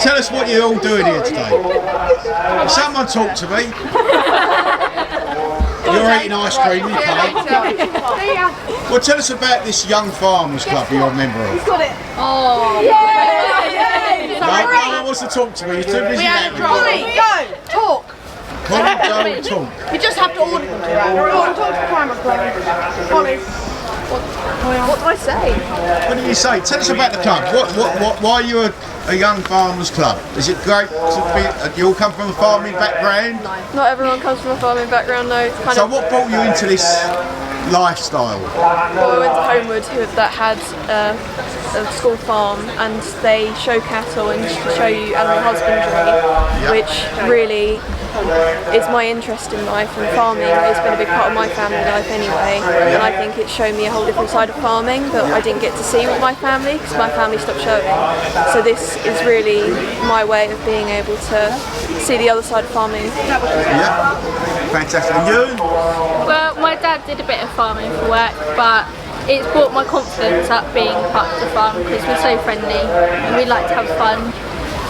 Tell us what you're all doing here today. Someone talk to me. You're eating ice cream, you can't. Well, tell us about this Young Farmers Club you're a member of. Got it. Oh. No one wants to talk to me, you're too busy. Go, talk. Go, talk. You just have to order them to go on, talk to the camera, please. Ollie. What do I say? What do you say? Tell us about the club. Why are you a Young Farmers Club? Is it great to be? You all come from a farming background? Not everyone comes from a farming background, no. So what brought you into this lifestyle? Well, I went to Homewood that had a school farm, and they show cattle and show you animal husbandry, which really is my interest in life, and farming has been a big part of my family life anyway, and I think it showed me a whole different side of farming that I didn't get to see with my family because my family stopped showing. So this is really my way of being able to see the other side of farming. Yeah, fantastic. And you? Well, my dad did a bit of farming for work, but it's brought my confidence up being part of the farm because we're so friendly and we like to have fun.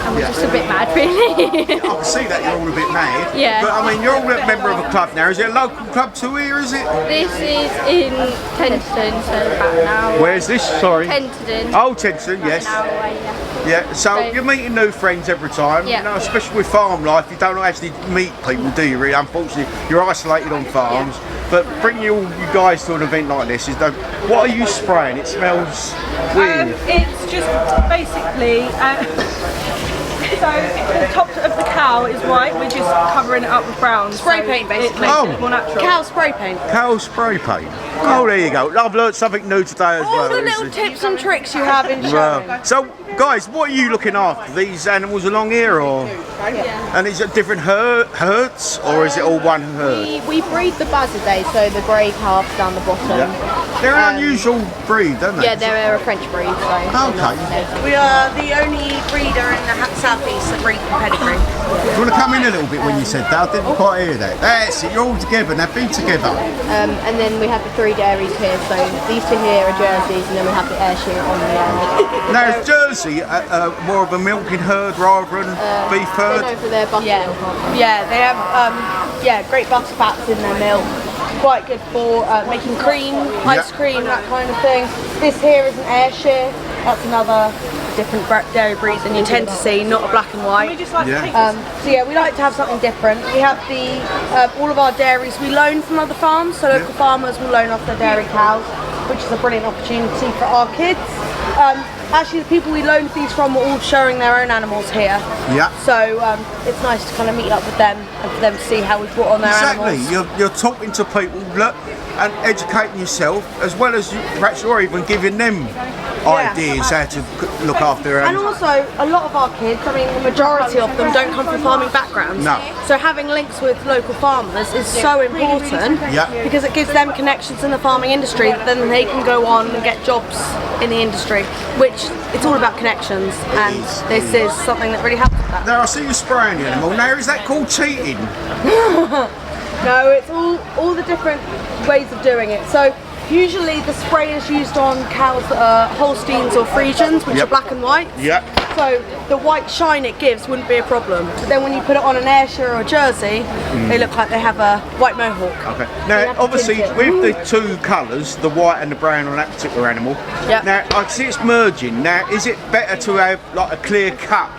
And we're just a bit mad, really. I can see that you're all a bit mad. Yeah. But I mean, you're all a member of a club now. Is it a local club to here, is it? This is in Tenterden, so about an hour. Where's this? Sorry. Tenterden. Oh, Tenterden, yes. An hour away, yeah. Yeah, so you're meeting new friends every time. Yeah. You know, especially with farm life, you don't actually meet people, do you? Really, unfortunately, you're isolated on farms. Yeah. But bringing all you guys to an event like this is what are you spraying? It smells weird. It's just basically. So the top of the cow is white, we're just covering it up with brown. Spray paint basically. It's more natural. Cow spray paint. Cow spray paint. Oh, there you go. I've learned something new today as well. All the little tips and tricks you have in showing. So, guys, what are you looking after? These animals along here, or? Yeah. And is it different herds, or is it all one herd? We breed the Bazaday, so the grey calves down the bottom. Yeah. They're an unusual breed, aren't they? Yeah, they're a French breed. So okay. We are the only breeder in the southeast that breed pedigree. Do you want to come in a little bit when you said that? I didn't quite hear that. That's it, you're all together, now be together. And then we have the 3 dairies here, so these 2 here are Jerseys, and then we have the Ayrshire on the end. Now is Jersey more of a milking herd rather than beef herd? They're known for their butter milk. Yeah, they have great butter fats in their milk. Quite good for making cream, ice cream, that kind of thing. This here is an Ayrshire. That's another different dairy breeds than you tend to see, not a black and white. So yeah, we like to have something different. We have all of our dairies we loan from other farms, so local farmers will loan off their dairy cows, which is a brilliant opportunity for our kids. Actually, the people we loaned these from were all showing their own animals here. Yeah. So it's nice to kind of meet up with them and for them to see how we brought on their animals. Exactly. You're talking to people and educating yourself, as well as perhaps you're even giving them ideas how to look after their animals. And also, a lot of our kids, I mean, the majority of them don't come from farming backgrounds. No. So having links with local farmers is so important because it gives them connections in the farming industry that then they can go on and get jobs in the industry, which it's all about connections, and this is something that really helps with that. Now I see you spraying the animal. Now is that called cheating? No, it's all the different ways of doing it. So usually the spray is used on cows that are Holsteins or Friesians, which are black and white. Yeah. So the white shine it gives wouldn't be a problem. But then when you put it on an Ayrshire or a Jersey, they look like they have a white mohawk. Okay. Now, obviously, with the 2 colours, the white and the brown on that particular animal, now I see it's merging. Now, is it better to have like a clear cut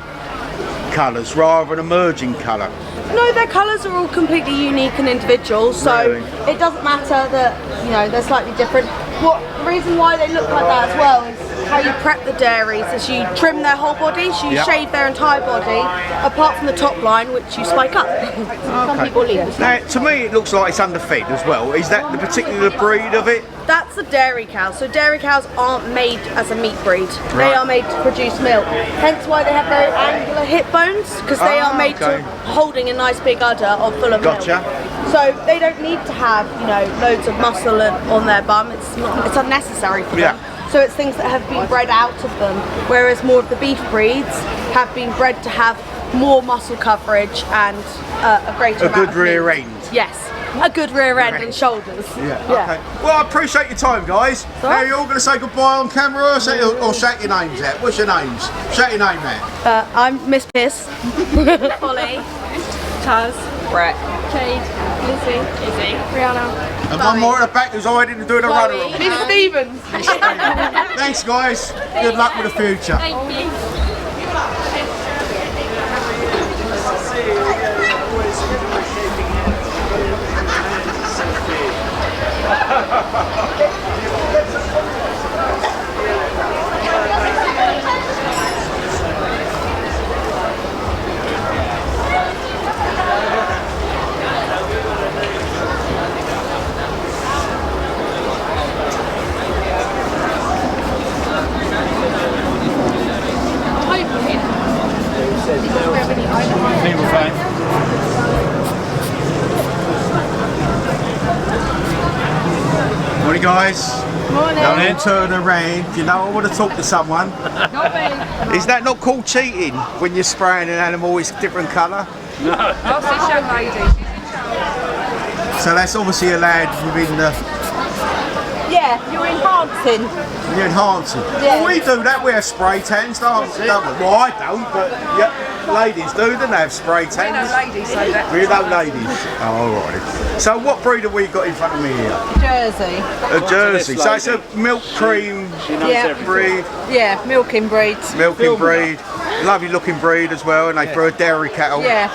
colours rather than a merging colour? No, their colours are all completely unique and individual, so it doesn't matter that they're slightly different. The reason why they look like that as well is how you prep the dairies is you trim their whole body, so you shave their entire body, apart from the top line, which you spike up. Some people leave. Now, to me, it looks like it's underfed as well. Is that the particular breed of it? That's a dairy cow. So dairy cows aren't made as a meat breed. They are made to produce milk. Hence why they have very angular hip bones, because they are made to holding a nice big udder full of milk. So they don't need to have loads of muscle on their bum. It's unnecessary for them. So it's things that have been bred out of them, whereas more of the beef breeds have been bred to have more muscle coverage and a greater amount of rear meat. end. Yes, a good rear end and shoulders. Okay. Well, I appreciate your time, guys. Now you're all going to say goodbye on camera or shout your names out. What's your names? Shout your name out. I'm Miss Piss. Holly. Taz. Brett. Jade. Lizzie. Izzy. Rihanna. And one more at the back who's already doing a runner up. Miss Stevens. Thanks, guys. Good luck with the future. Thank you. Morning, guys. Morning. Don't turn around. You know, I want to talk to someone. Not me. Is that not called cheating when you're spraying an animal is different colour? No. I'll see young lady. So that's obviously allowed within the. Yeah, you're enhancing. You're enhancing. Yeah. Well, we do that. We have spray tans, don't we? Well, I don't, but yeah, ladies do. Don't they have spray tans? We know ladies say that. We know ladies. Oh, all right. So what breed have we got in front of me here? Jersey. A Jersey. So it's a milk cream breed. Yeah, milking breeds. Milking breed. Lovely looking breed as well, and they throw a dairy cattle. Yeah.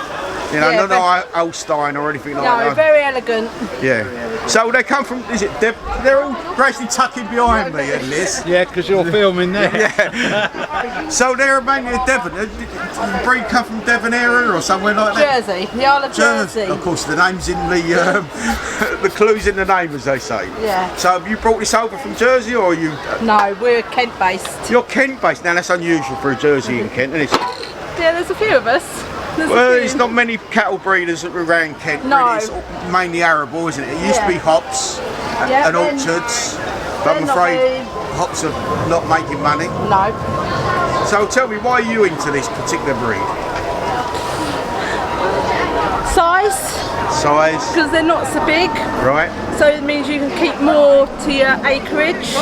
You know, Yeah, not Holstein or anything like that. No, very elegant. Yeah. So they come from, is it, they're all basically tucking behind me in this. Yeah, because you're filming there. Yeah. So they're mainly a Devon. The breed come from Devon area or somewhere like that? Jersey, the Isle of Jersey. Of course, the name's in the, the clue's in the name, as they say. Yeah. So have you brought this over from Jersey or are you? No, we're Kent based. You're Kent based. Now that's unusual for a Jersey in Kent, isn't it? Yeah, there's a few of us. Well, there's not many cattle breeders around Kent. No. Really. It's mainly arable, isn't it? It used to be hops and orchards, but I'm afraid hops are not making money. No. So tell me, why are you into this particular breed? Size. Size. Because they're not so big. Right. So it means you can keep more to your acreage.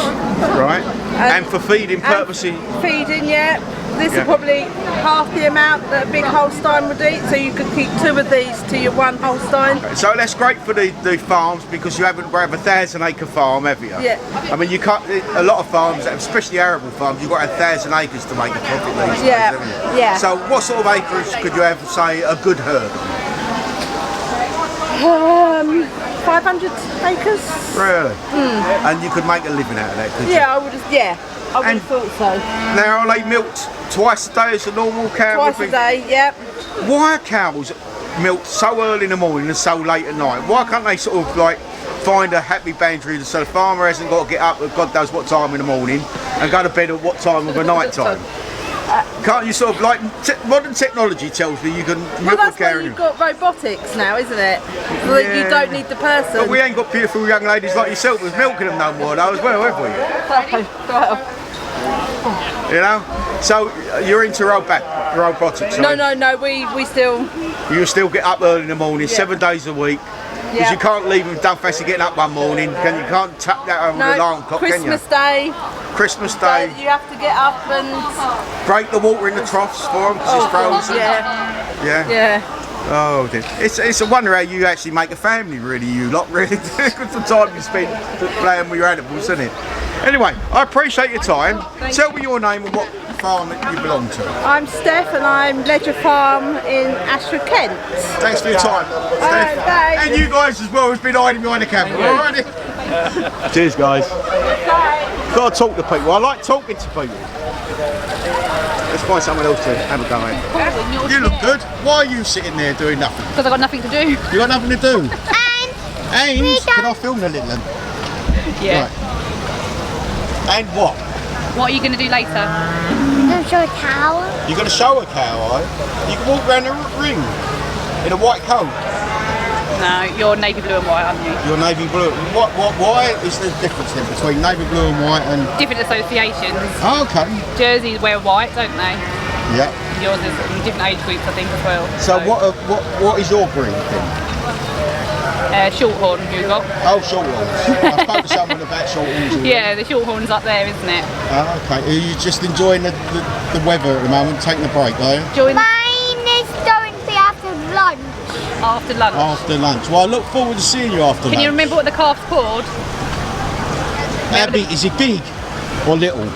Right. And for feeding purposes. Feeding, yeah. This Yeah. is probably half the amount that a big Holstein would eat, so you could keep 2 of these to your 1 Holstein. So that's great for the farms because you haven't have a 1,000-acre farm, have you? Yeah. I mean, you can't. A lot of farms, especially arable farms, you've got 1,000 acres to make a profit these days, haven't you? Yeah. So what sort of acreage could you have, say, a good herd? 500 acres. Really? And you could make a living out of that, could you? Yeah, I would have. Yeah, I would have thought so. Now, are they milked twice a day as a normal cow? Twice a day. Yep. Why are cows milked so early in the morning and so late at night? Why can't they sort of like find a happy boundary so the farmer hasn't got to get up at God knows what time in the morning and go to bed at what time of the night time? Can't you sort of like modern technology tells me you can Well, milk a that's cow? why you've got robotics now, isn't it? So that you don't need the person. But we ain't got beautiful young ladies like yourself who's milking them no more though as well, have we? You know? So you're into robotics? No, we still... You still get up early in the morning, 7 days a week. Because Yeah. you can't leave them done fancy getting up one morning. You can't tap that over the alarm clock, can you? Christmas Day. Christmas Day. You have to get up and... Break the water in the troughs for them because it's frozen. Yeah. Yeah. Yeah. Oh dear. It's a wonder how you actually make a family, really, you lot, really. Good the time you spend playing with your animals, isn't it? Anyway, I appreciate your time. Tell me your name and what farm you belong to. I'm Steph and I'm Ledger Farm in Ashford, Kent. Thanks for your time, Steph. Bye. And you guys as well who's been hiding behind the camera, alright? Cheers, guys. Got to talk to people. I like talking to people. Let's find someone else to have a go at. You look good. Why are you sitting there doing nothing? Because I've got nothing to do. You got nothing to do? And can I film the little one? Yeah. Right. And what? What are you going to do later? I'm going to show a cow. You're going to show a cow, are you? You can walk around the ring in a white coat. No, you're navy blue and white, aren't you? You're navy blue. Why is there a difference then between navy blue and white and... Different associations. Oh, okay. Jerseys wear white, don't they? Yeah. Yours is in different age groups, I think, as well. So what is your breed then? Shorthorn, you got? Oh, shorthorns. I spoke to someone about shorthorns. Yeah, the shorthorn's up there, isn't it? Oh, okay. Are you just enjoying the weather at the moment, taking a break, are you? Mine is going to be after lunch. After lunch. After lunch. Well, I look forward to seeing you after lunch. Can you remember what the calf's called? How big is it? Big or little?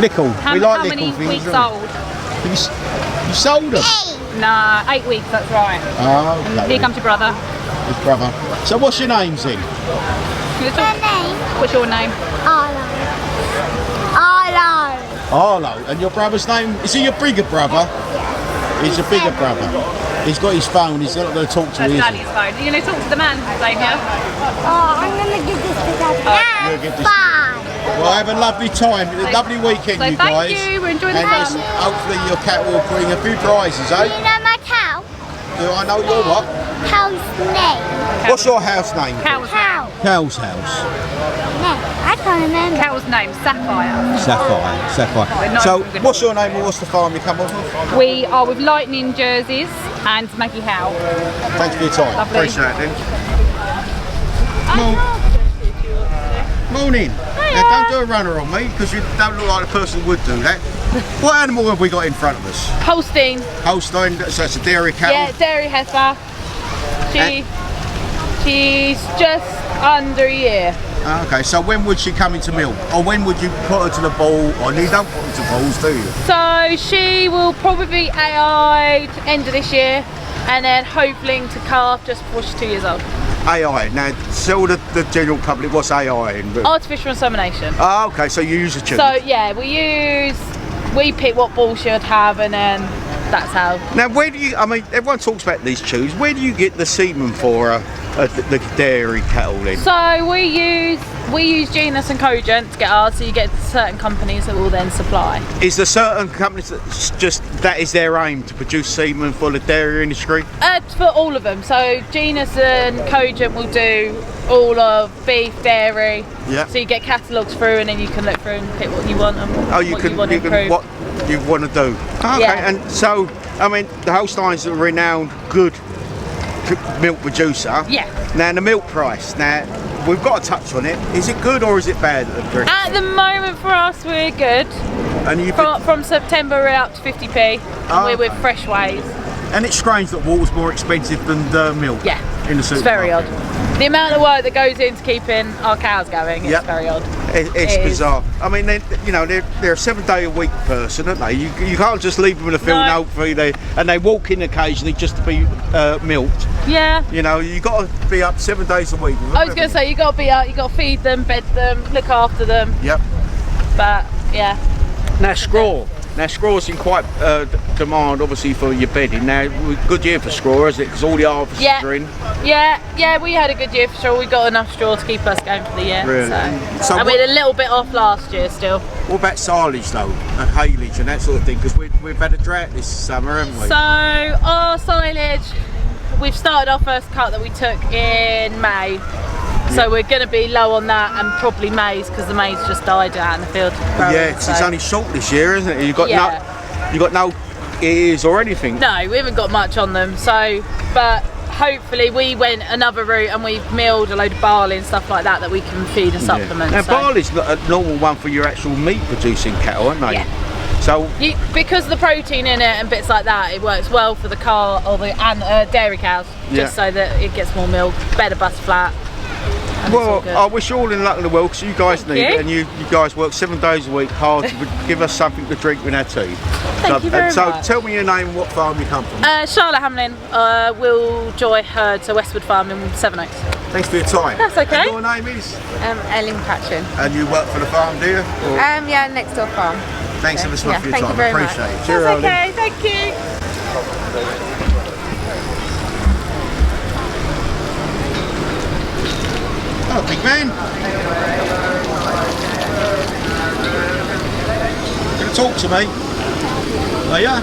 Little. How, We like how little many things, weeks don't we? old? You sold them? Nah, 8 weeks, that's right. Oh, okay. Here comes your brother. His brother. So what's your names then? What's your name? Arlo. Arlo. And your brother's name? Is he your bigger brother? He's a bigger brother. He's got his phone, he's not going to talk to you, That's is he? Daddy's phone. Are you going to talk to the man saying here? Oh, I'm going to give this to Daddy. You'll give this- Bye. Well, have a lovely time, a lovely weekend, So you thank guys. you, we're enjoying the and fun. hopefully your cat will bring a few prizes, Do eh? you know my cow? Do I know your what? Cow's name. What's your house name? Cow's Cow. Cow's house. No, I can't remember. Cow's name, Sapphire. Sapphire. So, what's your name and what's the farm you come off of? We are with Lightning Jerseys and Maggie Howe. Thanks for your time. Lovely. Appreciate it. Morning. Now, don't do a runner on me because you don't look like the person who would do that. What animal have we got in front of us? Holstein. Holstein, so it's a dairy cow. Yeah, dairy heifer. She's just under a year. Okay, so when would she come into milk? Or when would you put her to the ball? Or you don't put her to balls, do you? So she will probably be AI'd end of this year and then hopefully into calf just before she's 2 years old. AI. Now, tell the general public what's AI in. Artificial insemination. Oh, okay, so you use a tube. So yeah, we pick what ball she would have and then that's how. Now, where do you, I mean, everyone talks about these tubes. Where do you get the semen for the dairy cattle then? So we use genus and cogent to get ours, so you get certain companies that will then supply. Is there certain companies that is their aim to produce semen for the dairy industry? For all of them. So genus and cogent will do all of beef, dairy. Yeah. So you get catalogues through and then you can look through and pick what you want and what you want to improve. What you want to do. Okay, Yeah. and so, I mean, the Holsteins are a renowned good milk producer. Yeah. Now, the milk price, now, we've got to touch on it. Is it good or is it bad at the drink? At the moment for us we're good. And you from September we're up to 50p and we're with fresh ways. And it's strange that water's more expensive than the milk. Yeah. In the It's supermarket. very odd. The amount of work that goes into keeping our cows going is very odd. It's bizarre. I mean, they're a 7 day a week person, aren't they? You can't just leave them in the field and hopefully they walk in occasionally just to be milked. Yeah. You know, you got to be up 7 days a week. I was going to say you got to be out, you got to feed them, bed them, look after them. Yep. But yeah. Now scraw's in quite demand, obviously, for your bedding. Now, good year for straw, isn't it? Because all the harvests are in. Yeah, we had a good year for straw. We got enough straw to keep us going for the year. Really? So I mean, a little bit off last year still. What about silage though, and haylage and that sort of thing? Because we've had a drought this summer, haven't we? So our silage, we've started our first cut that we took in May. So we're going to be low on that and probably maize because the maize just died out in the field. It's only short this year, isn't it? You got no ears or anything. No, we haven't got much on them. So, but hopefully we went another route and we've milled a load of barley and stuff like that we can feed and supplement. Now barley's not a normal one for your actual meat producing cattle, aren't they? Yeah. So because of the protein in it and bits like that, it works well for the car or the dairy cows, just so that it gets more milk, better butter fat. Well, I wish you all in luck in the world because you guys need it, and you guys work 7 days a week hard to give us something to drink with our tea. Thank you very much. So tell me your name and what farm you come from. Charlotte Hamlin, Will Joy Herd, so Westwood Farm in Sevenoaks. Thanks for your time. That's okay. And your name is? Ellen Patchen. And you work for the farm, do you? Or? Yeah, next door farm. Thanks ever so much for your thank time. You very Appreciate much. it. Cheers, That's okay, thank you. Oh, big man. Gonna talk to me? Are ya?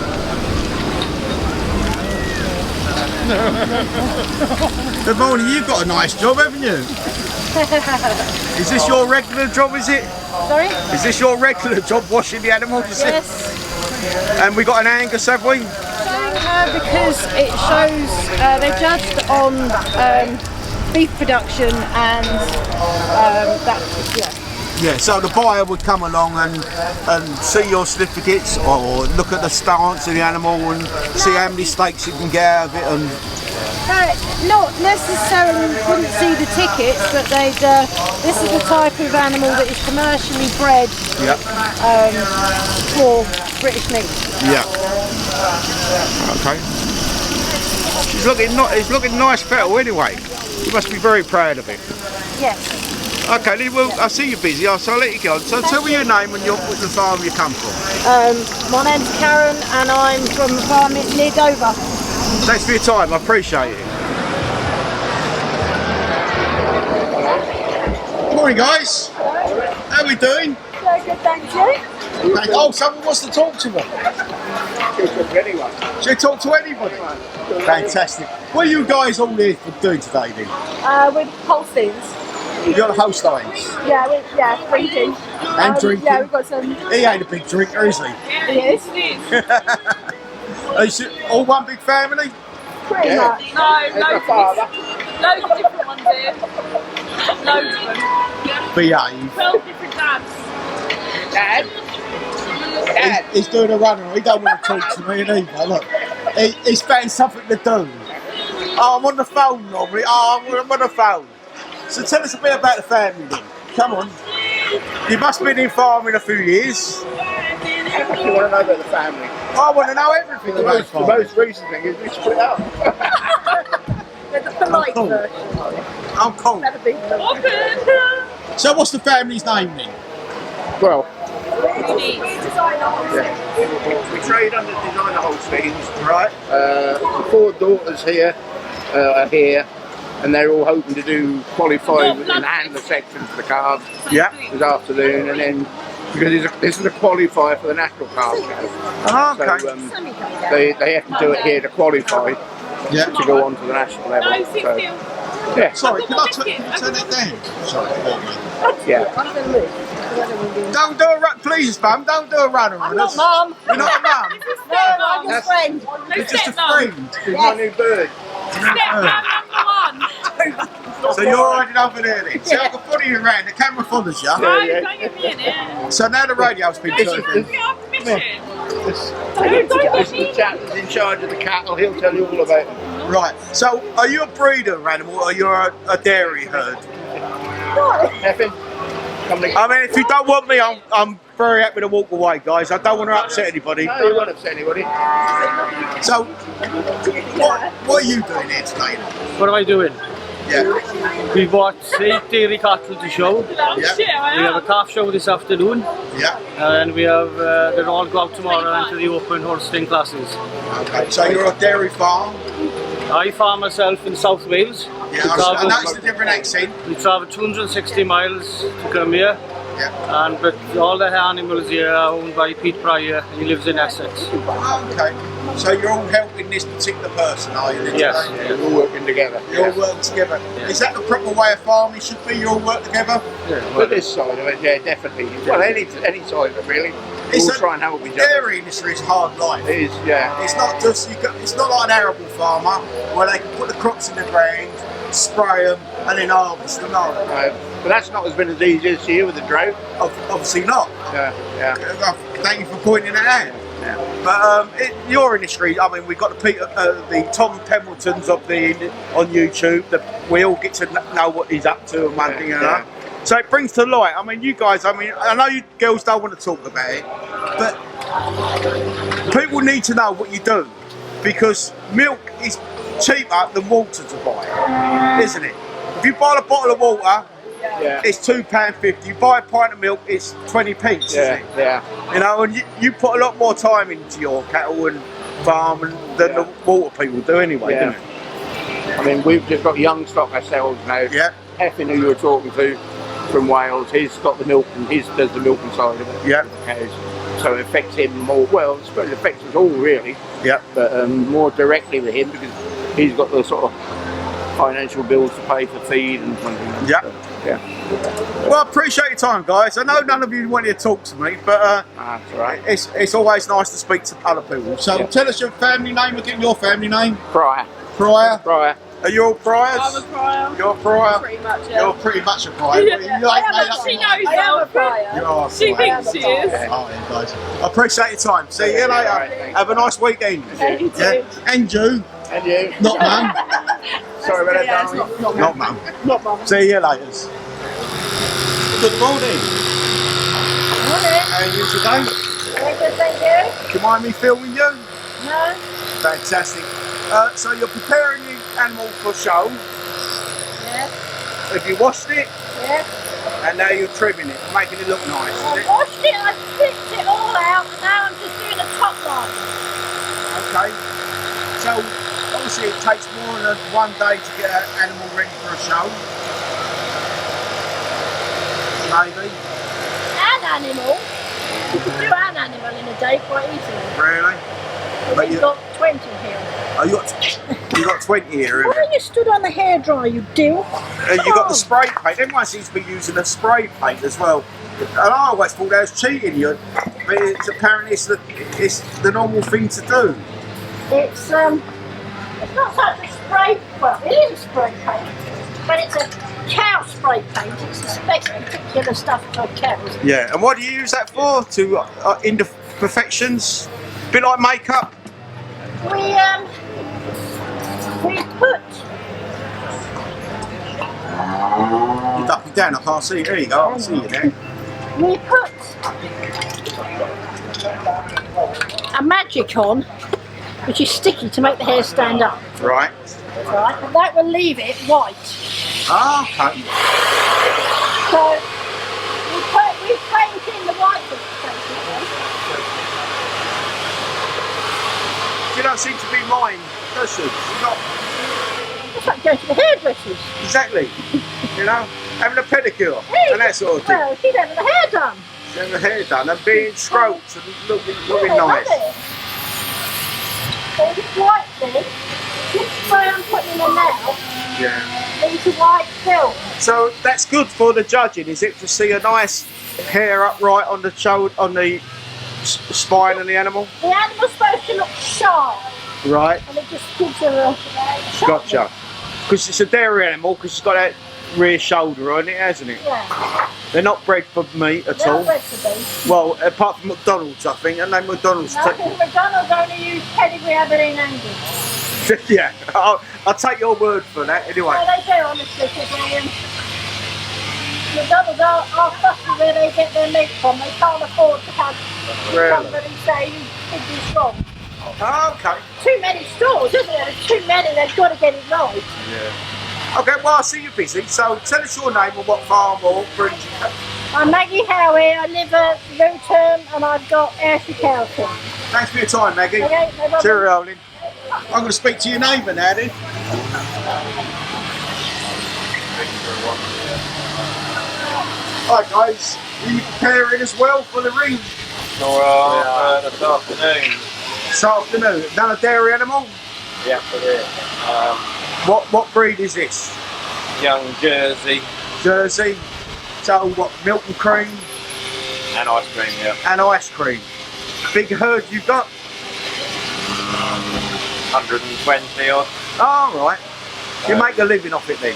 Good morning, you've got a nice job, haven't you? Is this your regular job, is it? Sorry? Is this your regular job, washing the animals? Yes. And we got an Angus, have we? Because it shows they're judged on beef production and Yeah, so the buyer would come along and see your certificates or look at the stance of the animal and see how many steaks you can get out of it and Not necessarily wouldn't see the tickets, but they'd. This is the type of animal that is commercially bred for British meat. Yeah. Okay. It's looking nice fettle anyway. You must be very proud of it. Yes. Okay, well, I see you're busy, so I'll let you go. So tell me your name and the farm you come from. My name's Karen and I'm from a farm near Dover. Thanks for your time, I appreciate it. Morning guys. How are we doing? Yeah, good, thank you. Oh, someone wants to talk to me. She'll talk to anybody. Fantastic. What are you guys all here for doing today then? With Holsteins. You've got the Holsteins? Yeah, drinking. And drinking? Yeah, we've got some. He ain't a big drinker, is he? He is. Is it all one big family? Pretty much. No, loads of different ones here. Loads of them. Behave. 12 different dads. Dad? He's doing a runner. He don't want to talk to me either. Look, he's found something to do. Oh, I'm on the phone normally. Oh, I'm on the phone. So tell us a bit about the family then. Come on. You must have been in farming a few years. How much do you want to know about the family? I want to know everything about the farming. The most recent thing is we split up. The polite version. I'm cool. So what's the family's name then? Well, we trade under designer Holsteins, right? The 4 daughters here are here, and they're all hoping to qualify in the handler section for the calves this afternoon, and then because this is a qualifier for the national calf show. Oh, okay. So they have to do it here to qualify to go on to the national level. So, yeah. Sorry, can I turn it down? Sorry, yeah. Don't do a run, please, mum. Don't do a run on us. Mum. You're not a mum. No, I'm just a friend. You're just a friend. She's my new bird. So you're riding over there then. See, I can follow you around. The camera follows you. Don't get me in it. So now the radio's been turned in. This is the chap that's in charge of the cattle. He'll tell you all about it. Right. So are you a breeder animal or you're a dairy herd? Nothing. I mean, if you don't want me, I'm very happy to walk away, guys. I don't want to upset anybody. No, you won't upset anybody. So, what are you doing here today? What am I doing? Yeah. We bought 8 dairy cattle to show. Yeah. We have a calf show this afternoon. Yeah. And we have, they'll all go out tomorrow into the open Holstein classes. Okay, so you're a dairy farm? I farm myself in South Wales. Yeah, I noticed a different accent. We travel 260 miles to come here. Yeah. But all the animals here are owned by Pete Pryor. He lives in Essex. Oh, okay. So you're all helping this particular person, are you? Yes. We're all working together. You're all working together. Yeah. Is that the proper way of farming should be? You all work together? Yeah. But this side of it, yeah, definitely. Well, any side of it, really. We'll try and help each other. Dairy industry is hard life. It is, yeah. It's not just it's not like an arable farmer where they can put the crops in the ground, spray them, and then harvest them. No. But that's not been as easy as here with the drought. Obviously not. Yeah. Thank you for pointing it out. Yeah. But your industry, I mean, we've got the Tom Pembertons on YouTube. We all get to know what he's up to and one thing and another. So it brings to light. I mean, you guys. I mean, I know you girls don't want to talk about it, but people need to know what you do because milk is cheaper than water to buy, isn't it? If you buy a bottle of water, it's £2.50. You buy a pint of milk, it's 20p, isn't it? Yeah. You know, and you put a lot more time into your cattle and farm than the water people do anyway, don't you? I mean, we've just got young stock ourselves now. Yeah. Effin, who you were talking to from Wales, he's got the milk and does the milking side of it. Yeah. Cows. So it affects him more. Well, I suppose it affects us all really. Yeah. But more directly with him because he's got the sort of financial bills to pay for feed and something. Yeah. Yeah. Well, I appreciate your time, guys. I know none of you wanted to talk to me, but that's right. It's always nice to speak to other people. So tell us your family name again. Your family name? Pryor. Pryor. Pryor. Are you all Pryors? I'm a Pryor. You're a Pryor? Pretty much, yeah. You're pretty much a Pryor. She knows I am a Pryor. You are. She thinks she is. All right, guys. I appreciate your time. See you later. Have a nice weekend. Yeah, you too. And you. And you. Not mum. Sorry about that, darling. Not mum. Not mum. See you later. Good morning. Morning. How are you today? Very good, thank you. Do you mind me filming you? No. Fantastic. So you're preparing the animal for show. Yeah. Have you washed it? Yeah. And now you're trimming it, making it look nice. I washed it, I picked it all out, and now I'm just doing a top line. Okay. So obviously it takes more than one day to get an animal ready for a show. Maybe. An animal? You can do an animal in a day quite easily. Really? But you've got 20 here. Oh, you got 20 here. Why are you stood on the hairdryer, you dill? You got the spray paint. Everyone seems to be using a spray paint as well. And I always thought that was cheating you, but apparently it's the normal thing to do. It's not such a spray, well, it is a spray paint, but it's a cow spray paint. It's a particular stuff for cows. Yeah, and what do you use that for? To imperfections? A bit like makeup? We put. You're ducking down, I can't see you. There you go, I can see you there. We put a magic on, which is sticky to make the hair stand up. Right. Right, and that will leave it white. Ah, okay. So we paint in the white bits, basically. You don't seem to be mine, does she? She's not. It's like going to the hairdressers. Exactly. You know, having a pedicure and that sort of thing. Well, she's having the hair done. She's having the hair done and being stroked and looking nice. So this white thing, this spray I'm putting in there now, Yeah. leaves a white film. So that's good for the judging, is it, to see a nice hair upright on the shoulder, on the spine of the animal? The animal's supposed to look sharp, Right. and it just gives her a sharp. Gotcha. Because it's a dairy animal, because it's got that rear shoulder on it, hasn't it? Yeah. They're not bred for meat at They're all. not bred for beef. Well, apart from McDonald's, I think, and they McDonald's. No, because McDonald's only use pedigree Aberdeen Angus. Yeah, I'll take your word for that anyway. No, they do, honestly, because McDonald's are fussy where they get their meat from. They can't afford to have somebody say you did this wrong. Oh, okay. Too many stores, isn't there? There's too many, they've got to get it right. Yeah. Okay, well, I see you're busy, so tell us your name and what farm or breed you have. I'm Maggie Howie, I live at Luton and I've got Ayrshire County. Thanks for your time, Maggie. Okay, no problem. Cheerio, Lynn. I'm going to speak to your neighbour now, then. Hi, guys. Are you preparing as well for the ring? This afternoon. This afternoon. Done a dairy animal? Yeah, it is. What breed is this? Young Jersey. Jersey. So what, milk and cream? And ice cream, yeah. And ice cream. Big herd you got? 120 odd. Oh, right. You make a living off it then?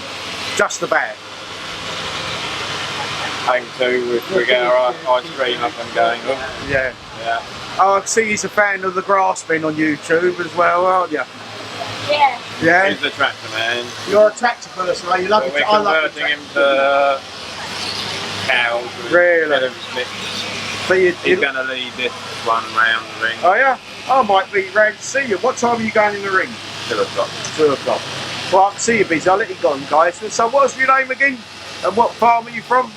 Just about? Aim to if we get our ice cream up and going. Yeah. Yeah. Oh, I see he's a fan of the grassmen on YouTube as well, aren't you? Yeah. Yeah? He's the tractor man. You're a tractor person, are you? Love We're it. I love converting him to cows. Really? So he's going to lead this one round the ring. Oh yeah? I might be round to see you. What time are you going in the ring? 2 o'clock. 2 o'clock. Well, I can see you busy. I'll let you go on, guys. So what's your name again? And what farm are you from?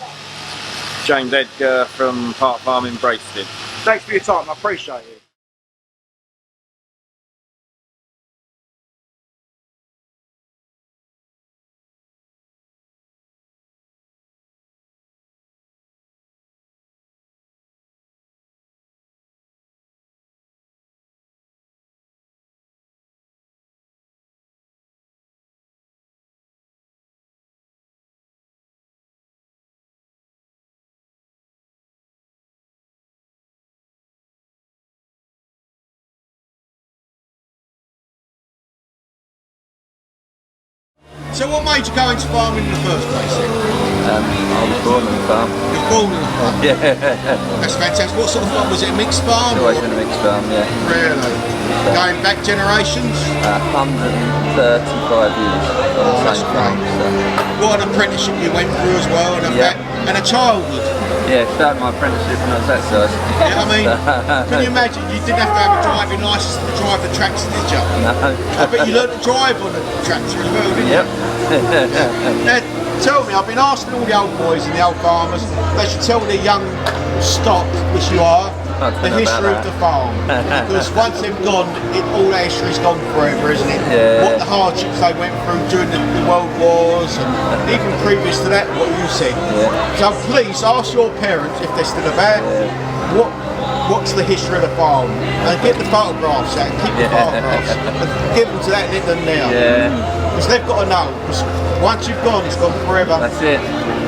James Edgar from Park Farm in Bracestead. Thanks for your time. I appreciate it. So what made you go into farming in the first place then? I was born on the farm. You were born on the farm? Yeah. That's fantastic. What sort of farm? Was it a mixed farm? It's always been a mixed farm, yeah. Really? So. Going back generations? 135 years. Oh, that's great. What an apprenticeship you went through as well, and a childhood. Yeah, started my apprenticeship when I was that size. Yeah, I mean, can you imagine, you didn't have to have a driving licence to drive the tractor, did you? No. I bet you learned to drive on the tractor as well, didn't you? Now, tell me, I've been asking all the old boys and the old farmers, they should tell their young stock, which you are, the history of the farm. Because once they've gone, all that history's gone forever, isn't it? Yeah. What the hardships they went through during the World Wars, and even previous to that, what you said. Yeah. So please ask your parents, if they're still about, what's the history of the farm? And get the photographs out, keep the photographs, and give them to that little now. Yeah. Because they've got to know. Because once you've gone, it's gone forever. That's it.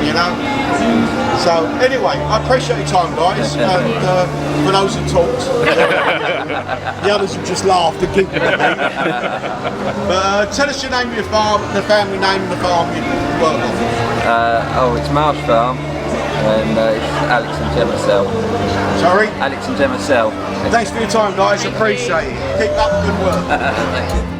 You know? So, anyway, I appreciate your time, guys. And for those who talked, the others have just laughed and giggled at me. But tell us your name of your farm, the family name of the farm you work on. It's Marsh Farm, and it's Alex and Gemma Sell. Sorry? Alex and Gemma Sell. Thanks for your time, guys. Appreciate it. Keep up the good work. Thank you.